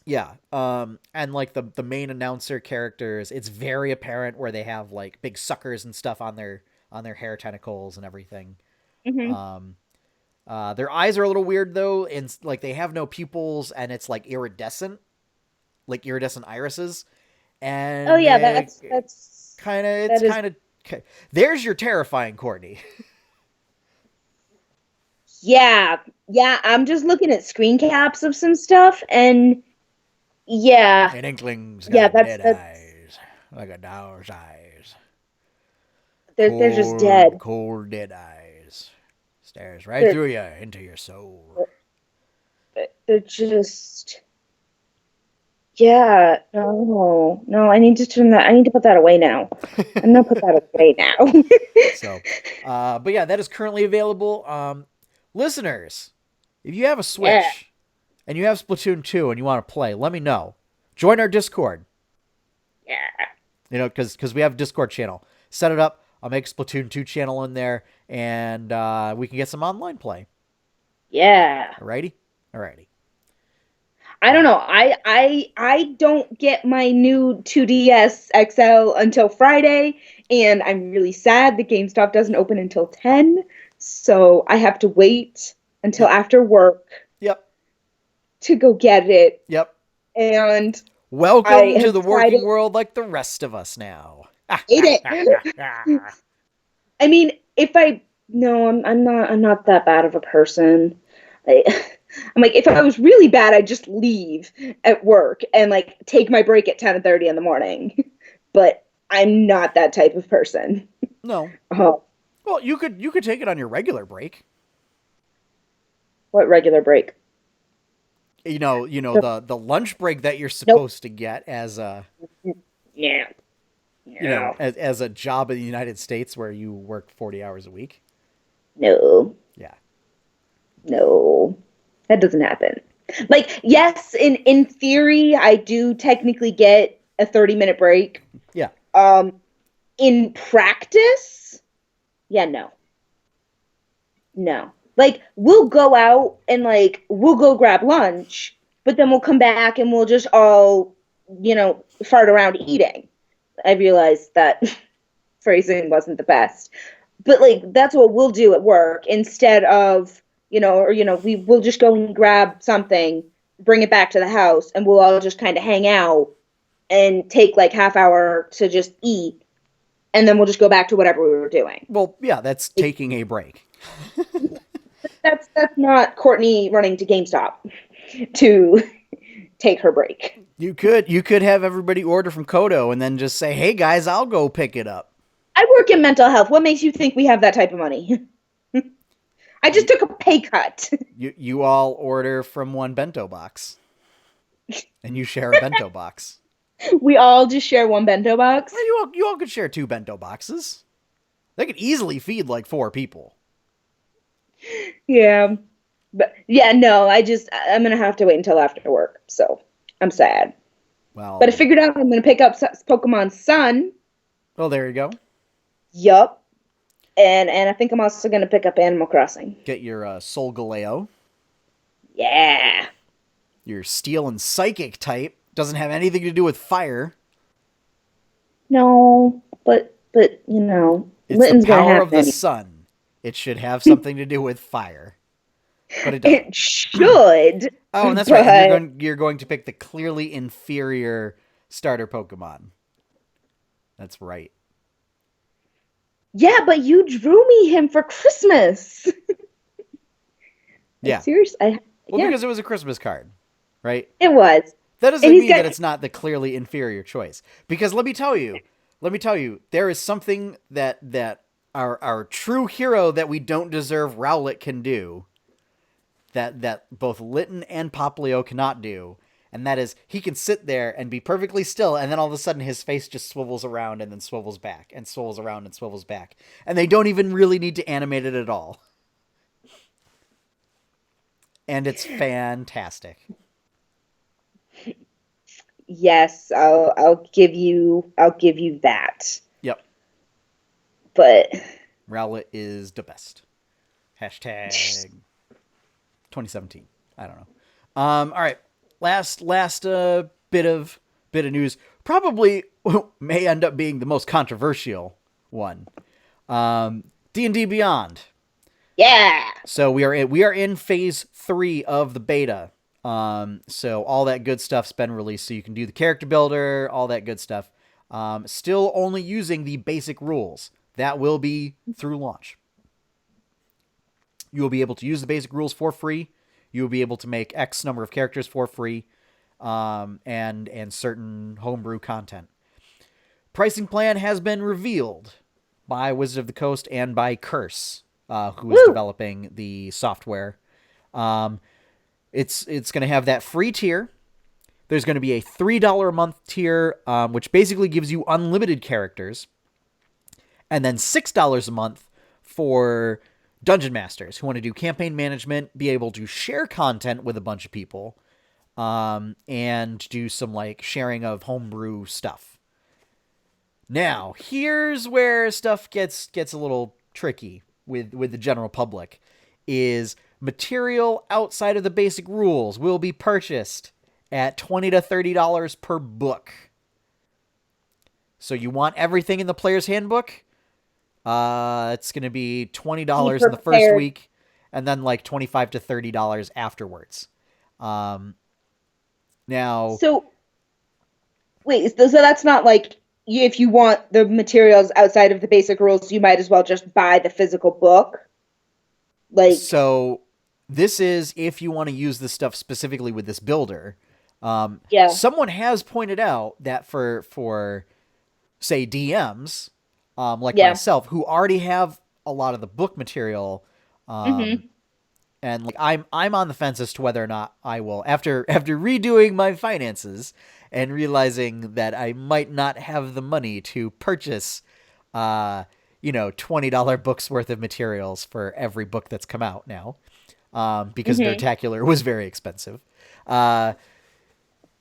yeah. And like the main announcer characters, it's very apparent where they have like big suckers and stuff on their hair tentacles and everything. Mhm. Um, their eyes are a little weird though, and like they have no pupils, and it's like iridescent irises, Oh and yeah, that's kind of it's that is kind of there's your terrifying Courtney. yeah. Yeah, I'm just looking at screen caps of some stuff and yeah. An inkling's Yeah, got that's dead that's eyes, like a doll's eyes. they're just Cold, dead. cold, dead eyes. Stares right They're through you into your soul. they're just Yeah, no, I need to turn that. I need to put that away now. I'm gonna put that away now. So, but yeah, that is currently available. Listeners, if you have a Yeah, Switch and you have Splatoon 2 and you want to play, let me know. Join our Discord. yeah, Because we have a Discord channel. Set it up. I'll make a Splatoon 2 channel in there, and we can get some online play. yeah. Alrighty? Alrighty. I don't know. I don't get my new 2DS XL until Friday, and I'm really sad the GameStop doesn't open until 10, so I have to wait until Yep. after work Yep. to go get it. Yep. And I Welcome to have the tried working it, world like the rest of us now. hate it. I mean, if I no, I'm not that bad of a person. I, I'm like, if I was really bad, I'd just leave at work and like take my break at 10:30 in the morning. But I'm not that type of person. No. Oh, Well, you could take it on your regular break. what regular break? The lunch break that you're Nope. supposed to get as a Yeah. Yeah. as a job in the United States where you work 40 hours a week. No. Yeah. No. That doesn't happen. Like, yes, in theory, I do technically get a 30-minute break. Yeah. In practice, yeah, no. No. Like, we'll go out and, like, we'll go grab lunch, but then we'll come back and we'll just all, fart around eating. I realized that phrasing wasn't the best. But, like, that's what we'll do at work instead of, we'll just go and grab something, bring it back to the house, and we'll all just kind of hang out and take, like, half hour to just eat, and then we'll just go back to whatever we were doing. Well, yeah, that's taking a break. That's not Courtney running to GameStop to take her break. You could have everybody order from Kodo and then just say, "Hey guys, I'll go pick it up." I work in mental health. What makes you think we have that type of money? I just took a pay cut. You all order from one bento box, and you share a bento box. We all just share one bento box. Well, you all could share 2 bento boxes. They could easily feed like 4 people. Yeah. But yeah, no, I'm going to have to wait until after work. So I'm sad. Well, But I figured out I'm going to pick up Pokemon Sun. well, there you go. Yup. And I think I'm also going to pick up Animal Crossing. Get your Solgaleo. Yeah. Your Steel and Psychic type doesn't have anything to do with fire. No, but It's Litton's the going to power have of the many. sun. It should have something to do with fire, but it doesn't. It should. Oh, and that's but, right. And you're going to pick the clearly inferior starter Pokemon. That's right. Yeah, but you drew me him for Christmas. Yeah. Seriously. Well, Yeah, because it was a Christmas card, right? it was. That doesn't And he's mean got that it's not the clearly inferior choice. Because let me tell you, there is something that our true hero that we don't deserve Rowlet can do that both Litten and Poplio cannot do. And that is, he can sit there and be perfectly still, and then all of a sudden his face just swivels around and then swivels back, and swivels around and swivels back. And they don't even really need to animate it at all. And it's fantastic. Yes, I'll give you that. Yep. But Rowlet is the best. Hashtag 2017. I don't know. All right. Last bit of news. Probably may end up being the most controversial one. D&D Beyond. yeah. So we are in phase 3 of the beta. So all that good stuff's been released. So you can do the character builder, all that good stuff. Still only using the basic rules. That will be through launch. You will be able to use the basic rules for free. You will be able to make X number of characters for free, and certain homebrew content. Pricing plan has been revealed by Wizard of the Coast and by Curse, who is developing the software. It's going to have that free tier. There's going to be a $3 a month tier, which basically gives you unlimited characters. And then $6 a month for dungeon masters who want to do campaign management, be able to share content with a bunch of people, and do some like sharing of homebrew stuff. Now, here's where stuff gets a little tricky with the general public. Is material outside of the basic rules will be purchased at $20 to $30 per book. So you want everything in the player's handbook? It's going to be $20 in the first week, and then like $25 to $30 afterwards. Now, so wait, so that's not like if you want the materials outside of the basic rules, you might as well just buy the physical book. Like, so this is if you want to use this stuff specifically with this builder. Someone has pointed out that for say DMs, like myself, who already have a lot of the book material, and like I'm on the fence as to whether or not I will, after redoing my finances and realizing that I might not have the money to purchase, $20 books worth of materials for every book that's come out now, because Nerdtacular was very expensive.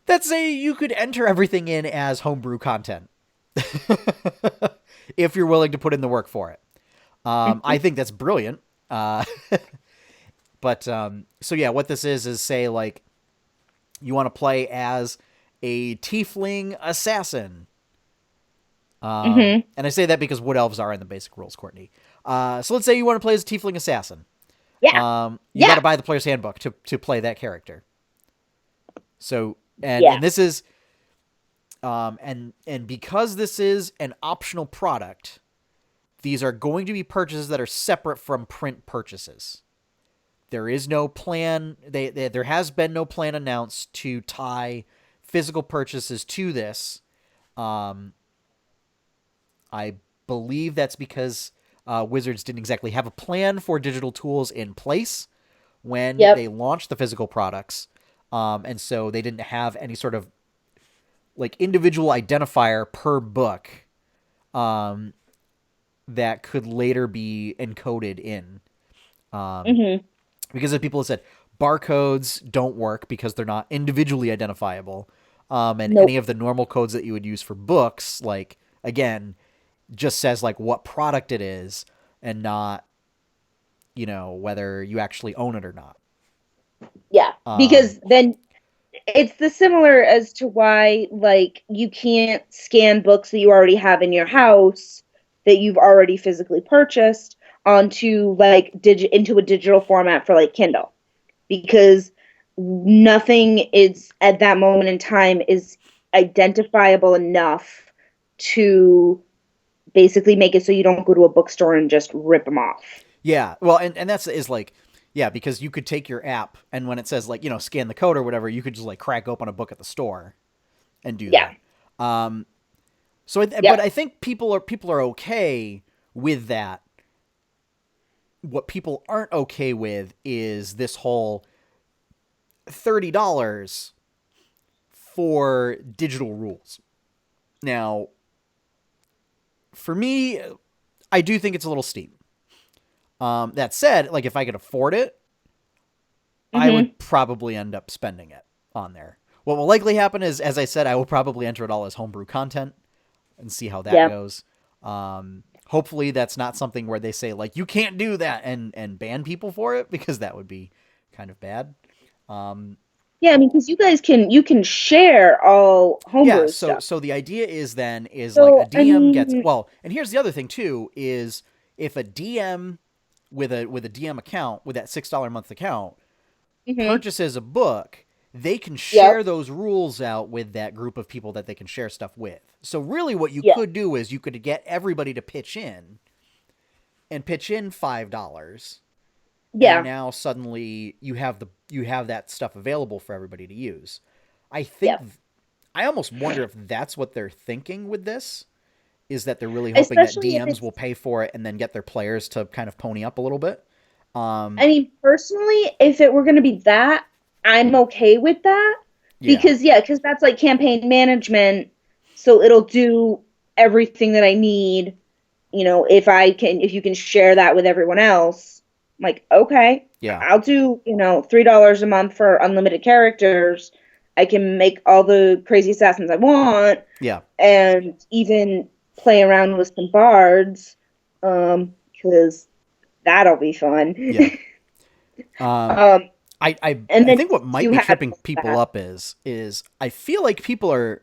Let's say you could enter everything in as homebrew content. If you're willing to put in the work for it. I think that's brilliant. But, so yeah, what this is say like you want to play as a tiefling assassin. And I say that because wood elves are in the basic rules, Courtney. So let's say you want to play as a tiefling assassin. Yeah. You got to buy the player's handbook to play that character. So, and this is, and because this is an optional product, these are going to be purchases that are separate from print purchases. There is no plan. There has been no plan announced to tie physical purchases to this. I believe that's because Wizards didn't exactly have a plan for digital tools in place when they launched the physical products. And so they didn't have any sort of like individual identifier per book that could later be encoded in. Because as people have said, barcodes don't work because they're not individually identifiable. And any of the normal codes that you would use for books, like, again, just says like what product it is and not, whether you actually own it or not. Yeah, because then it's the similar as to why, like, you can't scan books that you already have in your house that you've already physically purchased onto, like, into a digital format for, like, Kindle. Because nothing is, at that moment in time, is identifiable enough to basically make it so you don't go to a bookstore and just rip them off. Yeah, well, and that's is like... Yeah, because you could take your app, and when it says, like, scan the code or whatever, you could just, like, crack open a book at the store and do that. But I think people are okay with that. What people aren't okay with is this whole $30 for digital rules. Now, for me, I do think it's a little steep. That said, like, if I could afford it, I would probably end up spending it on there. What will likely happen is, as I said, I will probably enter it all as homebrew content and see how that goes. Hopefully that's not something where they say, like, you can't do that and ban people for it, because that would be kind of bad. Yeah, I mean, because you can share all homebrew stuff. So the idea is then like a DM gets... Well, and here's the other thing, too, is if a DM... with a DM account, with that $6 a month account, purchases a book, they can share those rules out with that group of people that they can share stuff with. So really what you could do is you could get everybody to pitch in $5. Yeah. And now suddenly you have that stuff available for everybody to use. I think I almost wonder if that's what they're thinking with this. Is that they're really hoping that DMs will pay for it and then get their players to kind of pony up a little bit. I mean, personally, if it were going to be that, I'm okay with that, Yeah. because that's like campaign management, so it'll do everything that I need. If you can share that with everyone else, I'm like, okay, Yeah. I'll do, $3 a month for unlimited characters. I can make all the crazy assassins I want, Yeah. and even play around with some bards, because that'll be fun. Yeah. Um, um, and I then think what might you be have tripping people that. up is I feel like people are,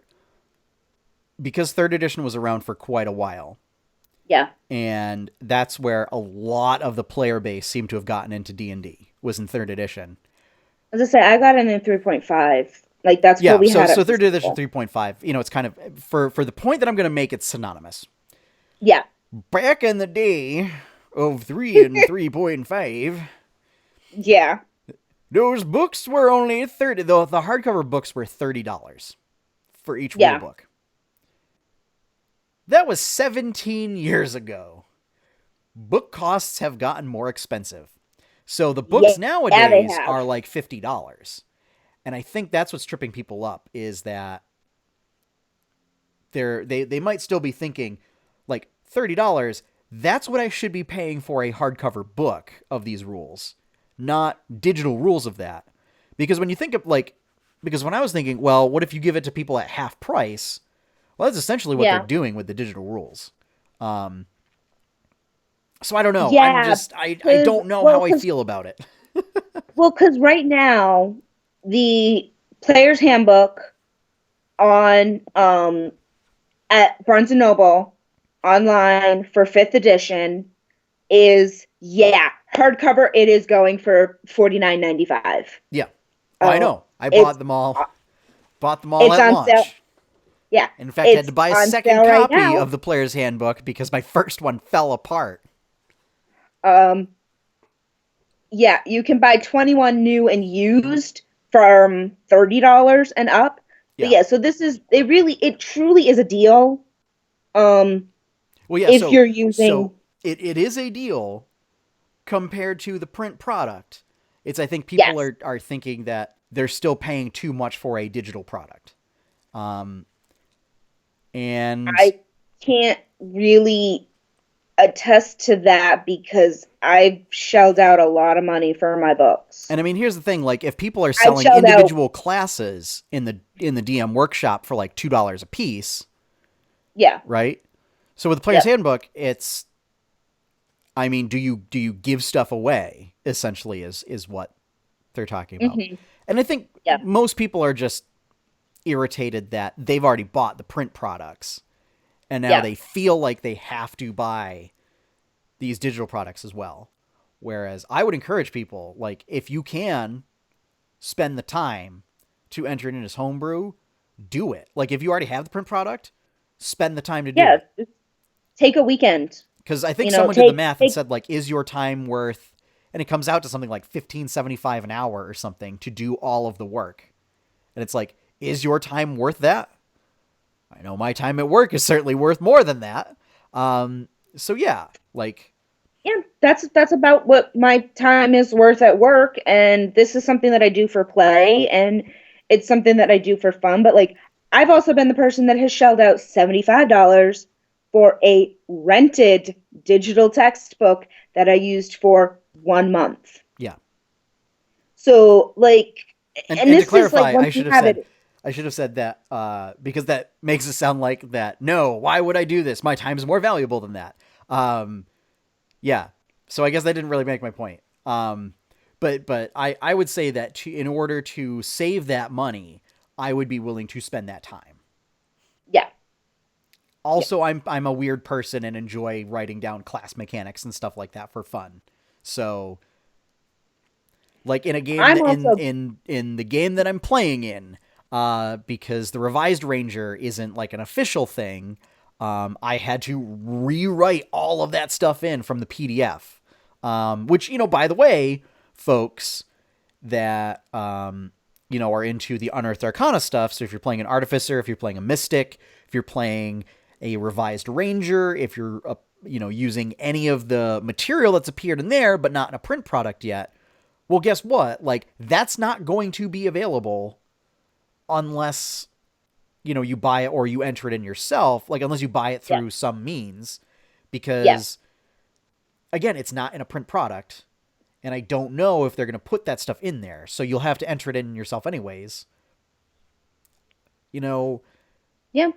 because third edition was around for quite a while, Yeah. and that's where a lot of the player base seemed to have gotten into D&D, was in third edition. As I say, I got in 3.5. Like, that's what Yeah, we had so at third edition school. 3.5, it's kind of for the point that I'm going to make, it's synonymous. Yeah. Back in the day of 3 and 3.5, Yeah. those books were only 30. The hardcover books were $30 for each rule Yeah. book. That was 17 years ago. Book costs have gotten more expensive. So the Yeah, books they nowadays have. are like $50. And I think that's what's tripping people up, is that they might still be thinking like $30, that's what I should be paying for a hardcover book of these rules, not digital rules of that. Because when you think of because when I was thinking, well, what if you give it to people at half price? Well, that's essentially what they're Yeah. doing with the digital rules. So I don't know. Yeah. I don't know how I feel about it. Because right now, the player's handbook on at Barnes and Noble online for fifth edition is, hardcover. It is going for $49.95. Yeah. Oh, I know. I It's bought them all. Bought them all it's at on sale. launch. Yeah, In fact, I had it's to buy a on second sale right copy now. of the player's handbook because my first one fell apart. Um, yeah, you can buy 21 new and used from $30 and up. But Yeah. yeah, so it truly is a deal. Um, Well, yeah. if So you're using, it is a deal compared to the print product. I think people yes, are thinking that they're still paying too much for a digital product. Um, and I can't really attest to that because I've shelled out a lot of money for my books. I mean, here's the thing: like, if people are I've selling shelled out, individual classes in the DM workshop for like $2 a piece, yeah, right? So with the player's yep, handbook, it's, I mean, do you give stuff away? Essentially, is what they're talking about. hmm And I think yeah, most people are just irritated that they've already bought the print products, and now yeah, they feel like they have to buy these digital products as well. Whereas I would encourage people, like, if you can spend the time to enter it in as homebrew, do it. Like, if you already have the print product, spend the time to do yeah. it. Just take a weekend. Because I think someone did the math and Take. said, like, is your time worth, and it comes out to something like $15.75 an hour or something to do all of the work. And it's like, is your time worth that? I know my time at work is certainly worth more than that. So yeah, like, Yeah, that's about what my time is worth at work, and this is something that I do for play, and it's something that I do for fun. But like, I've also been the person that has shelled out $75 for a rented digital textbook that I used for 1 month. yeah. So like, and And to this is like clarify, once you have it. I should have said that because that makes it sound like that. No, why would I do this? My time is more valuable than that. Yeah. So I guess that didn't really make my point. But I would say that in order to save that money, I would be willing to spend that time. Yeah, yeah. Also, I'm a weird person and enjoy writing down class mechanics and stuff like that for fun. So, like in a game I'm that also in the game that I'm playing in, because the revised Ranger isn't like an official thing. I had to rewrite all of that stuff in from the PDF. Which, by the way, folks that, are into the Unearthed Arcana stuff. So if you're playing an Artificer, if you're playing a Mystic, if you're playing a revised Ranger, if you're, using any of the material that's appeared in there, but not in a print product yet, well, guess what? Like, that's not going to be available unless, you buy it or you enter it in yourself, like unless you buy it Yeah. through some means, Yeah. because again, it's not in a print product, and I don't know if they're going to put that stuff in there. So you'll have to enter it in yourself anyways. You know, Yeah.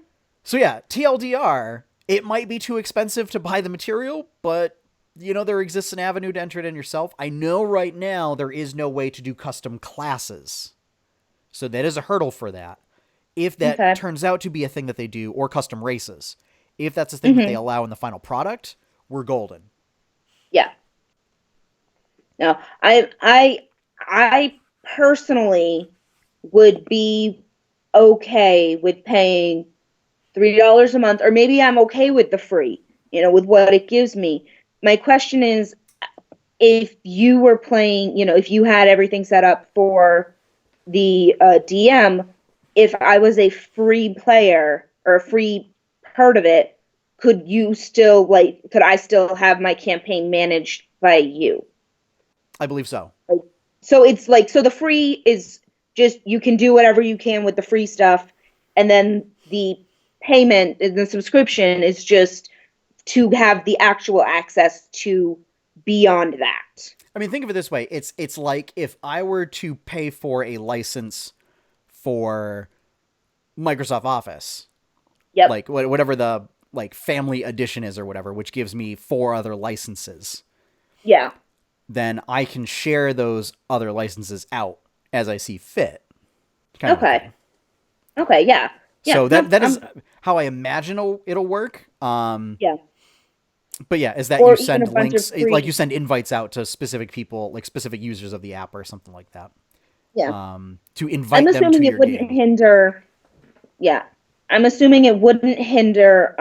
so yeah, TLDR, it might be too expensive to buy the material, but there exists an avenue to enter it in yourself. I know right now there is no way to do custom classes. So that is a hurdle for that. If that Okay. turns out to be a thing that they do, or custom races, if that's a thing that they Hmm. allow in the final product, we're golden. Yeah. No, I personally would be okay with paying $3 a month, or maybe I'm okay with the free, with what it gives me. My question is, if you were playing, if you had everything set up for the DM, if I was a free player or a free part of it, could I still have my campaign managed by you? I believe so. So it's like, so the free is just, you can do whatever you can with the free stuff, and then the payment and the subscription is just to have the actual access to beyond that. I mean, think of it this way. It's like if I were to pay for a license for Microsoft Office, Yep. like whatever the like family edition is or whatever, which gives me 4 other licenses, Yeah. then I can share those other licenses out as I see fit. Kind of a Okay. thing. Okay. Yeah. Yeah. So No, that is how I imagine it'll work. yeah. But yeah, is that Or you even a send bunch of links, like you free. send invites out to specific people, like specific users of the app or something like that, Yeah. to I'm invite them to assuming it your wouldn't game. hinder. Yeah. I'm assuming it wouldn't hinder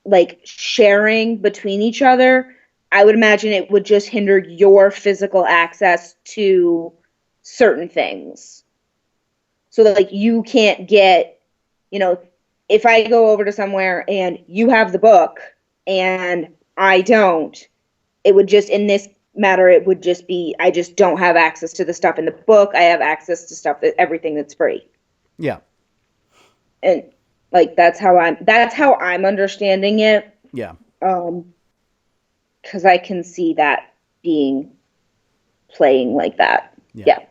like sharing between each other. I would imagine it would just hinder your physical access to certain things. So that, like, you can't get, you know, if I go over to somewhere and you have the book and I don't, it would just, in this matter, it would just be, I just don't have access to the stuff in the book. I have access to everything that's free. Yeah. And like, that's how I'm understanding it. Yeah. Because I can see that being playing like that. Yeah. Yeah.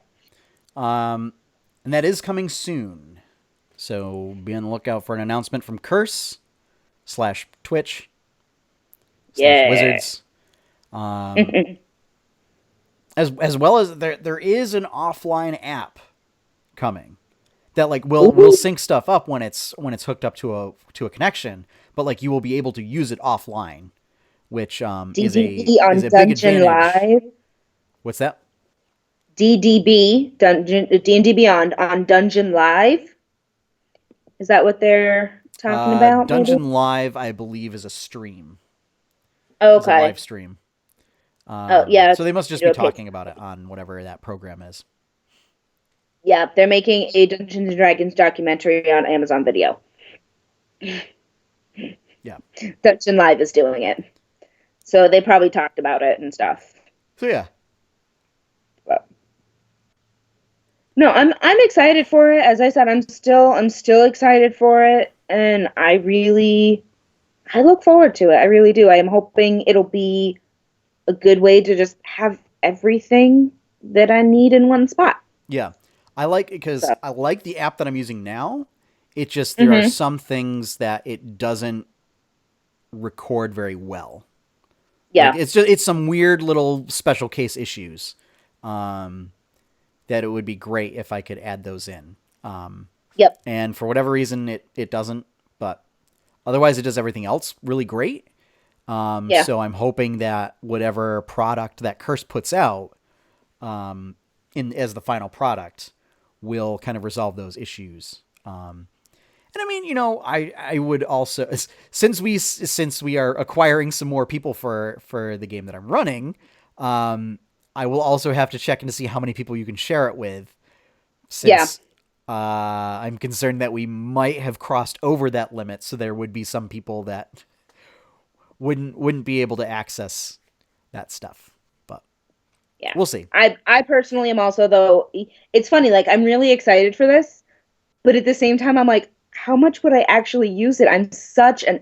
And that is coming soon. So be on the lookout for an announcement from Curse/Twitch Yeah. /Wizards. As well as there is an offline app coming that like will sync stuff up when it's hooked up to a connection, but like you will be able to use it offline, which DDB on is a big Dungeon advantage. Live. What's that? DDB D&D Beyond on Dungeon Live. Is that what they're talking about? Maybe? Dungeon Live, I believe, is a stream. Is a Okay. live stream. Oh yeah. So they must just be talking about it on whatever that program is. Yeah, they're making a Dungeons and Dragons documentary on Amazon Video. Yeah. Dungeon Live is doing it, so they probably talked about it and stuff. So yeah. But no, I'm excited for it. As I said, I'm still excited for it, and I look forward to it. I really do. I am hoping it'll be a good way to just have everything that I need in one spot. Yeah. I like it because So. I like the app that I'm using now. It just there are some things that it doesn't record very well. Yeah. Like it's some weird little special case issues that it would be great if I could add those in. Yep. And for whatever reason it doesn't, but otherwise it does everything else really great. Yeah. So I'm hoping that whatever product that Curse puts out as the final product will kind of resolve those issues. And I mean, I would also, since we are acquiring some more people for the game that I'm running, I will also have to check in to see how many people you can share it with, since I'm concerned that we might have crossed over that limit. So there would be some people that wouldn't be able to access that stuff. But Yeah. We'll see. I personally am also, though, it's funny, like I'm really excited for this, but at the same time I'm like, how much would I actually use it? I'm such a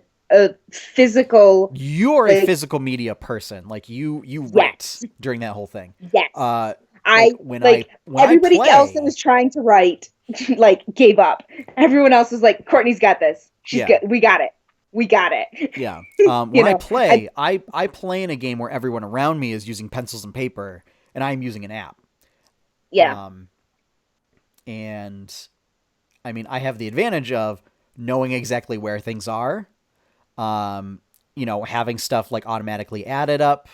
physical, You're a like, physical media person. Like you write yes. during that whole thing. Yes. Like I when I like when I everybody else that play, was trying to write like gave up. Everyone else was like, Courtney's got this. She's yeah, good. We got it. We got it. yeah. You When I know, I play, I play in a game where everyone around me is using pencils and paper, and I'm using an app. yeah. Um, and I mean, I have the advantage of knowing exactly where things are. Having stuff like automatically added up,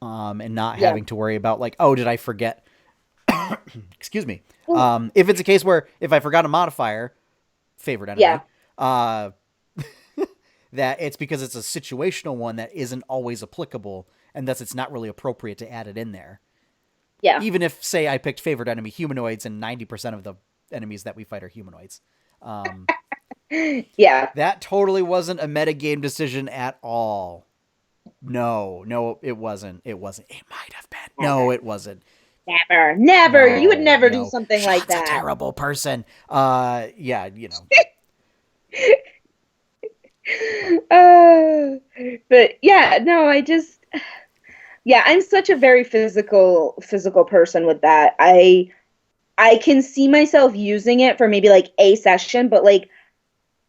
and not Yeah. having to worry about like, oh, did I forget? Excuse me. Well, If it's a case where if I forgot a modifier, favorite yeah. enemy, that it's because it's a situational one that isn't always applicable, and thus it's not really appropriate to add it in there. Yeah. Even if, say, I picked favorite enemy humanoids, and 90% of the enemies that we fight are humanoids. Yeah. That totally wasn't a metagame decision at all. No, it wasn't. It wasn't. It might have been. No, Never. it wasn't. Never. Never. You would No, never do no. something like Sean's a that. terrible person. Yeah, you know. Uh, but yeah, no, I just yeah, I'm such a very physical person with that. I can see myself using it for maybe like a session, but like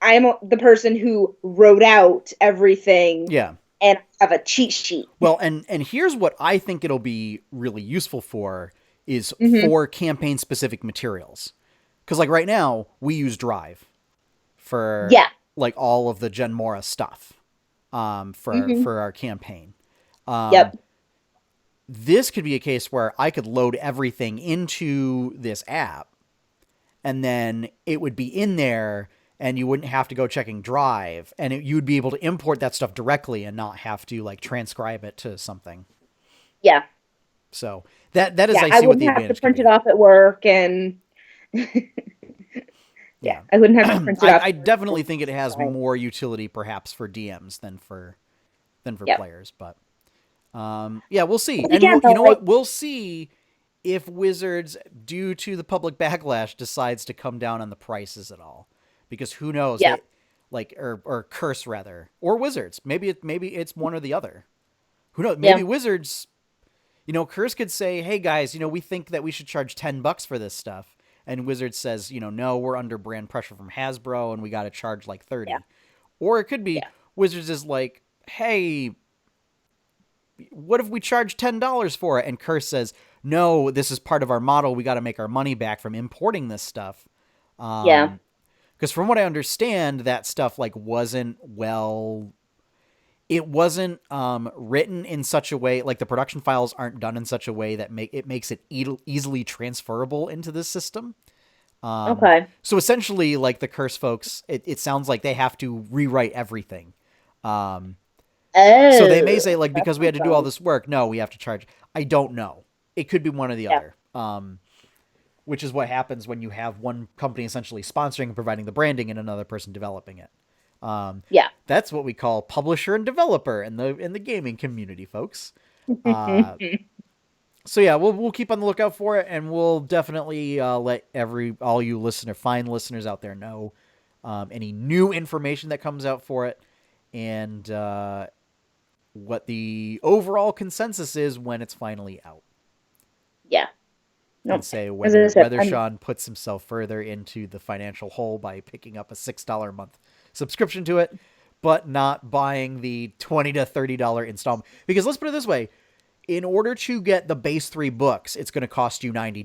I'm the person who wrote out everything Yeah. and have a cheat sheet. Well, and here's what I think it'll be really useful for is Hmm. for campaign specific materials. Cuz like right now we use Drive for Yeah. like all of the Gen Mora stuff Hmm. for our campaign. Um Yep. this could be a case where I could load everything into this app and then it would be in there and you wouldn't have to go checking Drive and you would be able to import that stuff directly and not have to like transcribe it to something. Yeah. So that is Yeah. I I see what the wouldn't have to advantage could print it be. off at work and yeah, Yeah. I wouldn't have to print it off. I definitely think it has So, more utility perhaps for DMs than for yeah. players, but yeah, we'll see. But And again, you though, know like what? We'll see if Wizards, due to the public backlash, decides to come down on the prices at all. Because who knows? yeah, They like or Curse rather, or Wizards. Maybe it's one or the other. Who knows? Maybe yeah, Wizards. Curse could say, "Hey guys, we think that we should charge $10 for this stuff," and Wizards says, "No, we're under brand pressure from Hasbro, and we got to charge like yeah, 30." Or it could be yeah, Wizards is like, "Hey, what if we charge $10 for it?" And Curse says, "No, this is part of our model. We got to make our money back from importing this stuff." yeah. Because from what I understand, that stuff like it wasn't written in such a way, like the production files aren't done in such a way that makes it easily transferable into this system. Okay. So essentially, like the Curse folks, it sounds like they have to rewrite everything. So they may Oh, say, like, that because we had sounds to do all fun. this work, no, we have to charge. I don't know. It could be one or the Yeah, other, which is what happens when you have one company essentially sponsoring and providing the branding and another person developing it. yeah. That's what we call publisher and developer in the gaming community, folks. Uh, so yeah, we'll keep on the lookout for it, and we'll definitely let all you fine listeners out there know any new information that comes out for it, and what the overall consensus is when it's finally out. Yeah. And No, say as I said, whether I'm Sean puts himself further into the financial hole by picking up a $6 a month subscription to it, but not buying the $20 to $30 installment. Because let's put it this way: in order to get the base 3 books, it's going to cost you $90,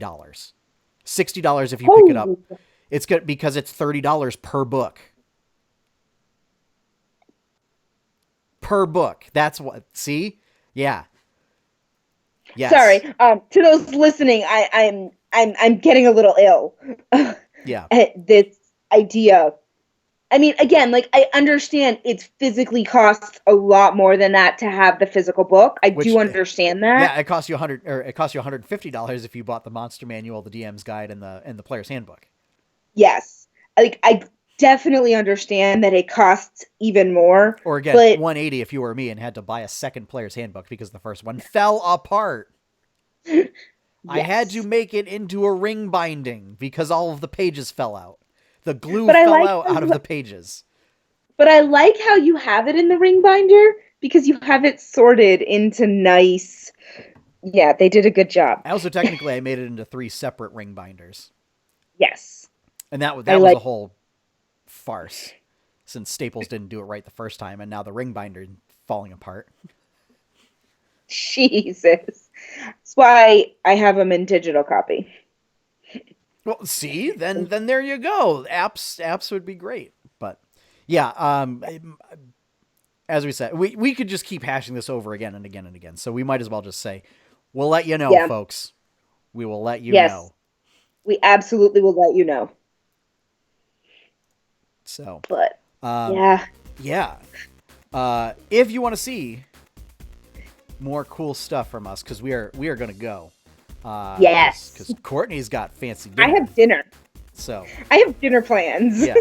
$60 if you pick it up. oh, It's good because it's $30 per book. Per book. That's what. See, yeah, yes, sorry. To those listening, I'm getting a little ill yeah. at this idea. I mean, again, like I understand it physically costs a lot more than that to have the physical book. I do Which understand that. Yeah, it costs you $150 if you bought the Monster Manual, the DM's Guide, and the Player's Handbook. Yes. Like I definitely understand that it costs even more, Or again, but $180 if you were me and had to buy a second Player's Handbook because the first one fell apart. I had to make it into a ring binding because all of the pages fell out. The glue But I fell like out of the pages. But I like how you have it in the ring binder because you have it sorted into nice. Yeah, they did a good job. Also, technically, I made it into 3 separate ring binders. Yes. And that was a whole farce, since Staples didn't do it right the first time, and now the ring binder is falling apart. Jesus. That's why I have them in digital copy. Well, see, then there you go. Apps would be great. But yeah, as we said, we could just keep hashing this over again and again and again. So we might as well just say, we'll let you know, folks. We will let you know. We absolutely will let you know. So, but yeah. If you want to see more cool stuff from us, because we are going to go. Yes, because Courtney's got fancy dinner. I have dinner. So I have dinner plans. Yeah.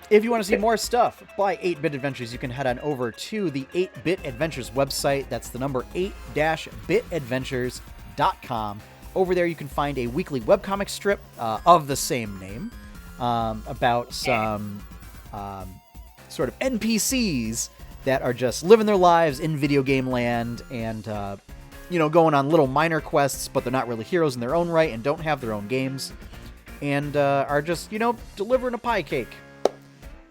If you want to see more stuff by 8-Bit Adventures, you can head on over to the 8-Bit Adventures website. That's the number 8-bitadventures.com. Over there, you can find a weekly webcomic strip of the same name about some sort of NPCs that are just living their lives in video game land and, going on little minor quests, but they're not really heroes in their own right and don't have their own games and are just, delivering a pie cake.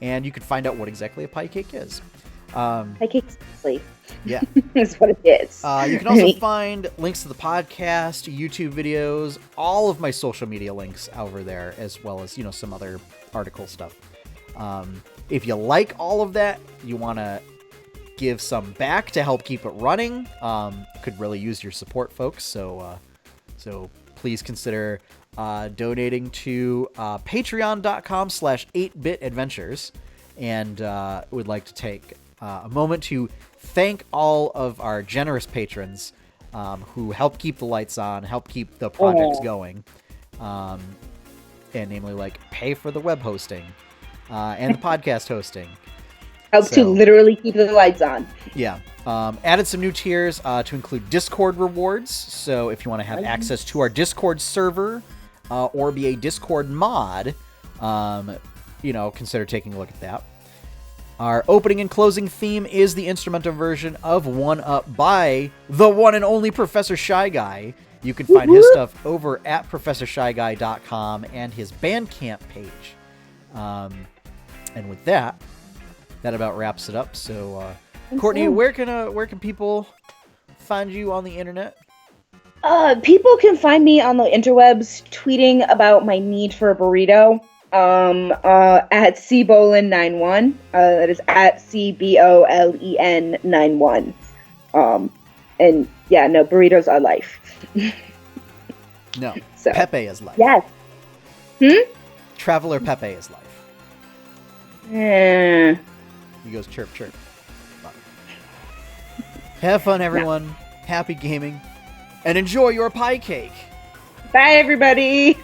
And you can find out what exactly a pie cake is. Pie cake's sleep. Yeah. That's what it is. You can also find links to the podcast, YouTube videos, all of my social media links over there, as well as, some other article stuff. If you like all of that, you want to give some back to help keep it running, could really use your support, folks. So please consider donating to patreon.com/8bitadventures. And would like to take a moment to thank all of our generous patrons who help keep the lights on, help keep the projects going, and namely pay for the web hosting and the podcast hosting. Help to literally keep the lights on. Yeah. Added some new tiers to include Discord rewards. So if you want to have access to our Discord server or be a Discord mod, consider taking a look at that. Our opening and closing theme is the instrumental version of One Up by the one and only Professor Shy Guy. You can find his stuff over at ProfessorShyGuy.com and his Bandcamp page. And with that about wraps it up. So, Courtney, where can people find you on the internet? People can find me on the interwebs tweeting about my need for a burrito. At cbolin91. That is at CBOLEN91. And yeah, no, burritos are life. No, so, Pepe is life. Yes. Traveler Pepe is life. He goes chirp, chirp. Have fun, everyone. No. Happy gaming. And enjoy your pie cake. Bye, everybody.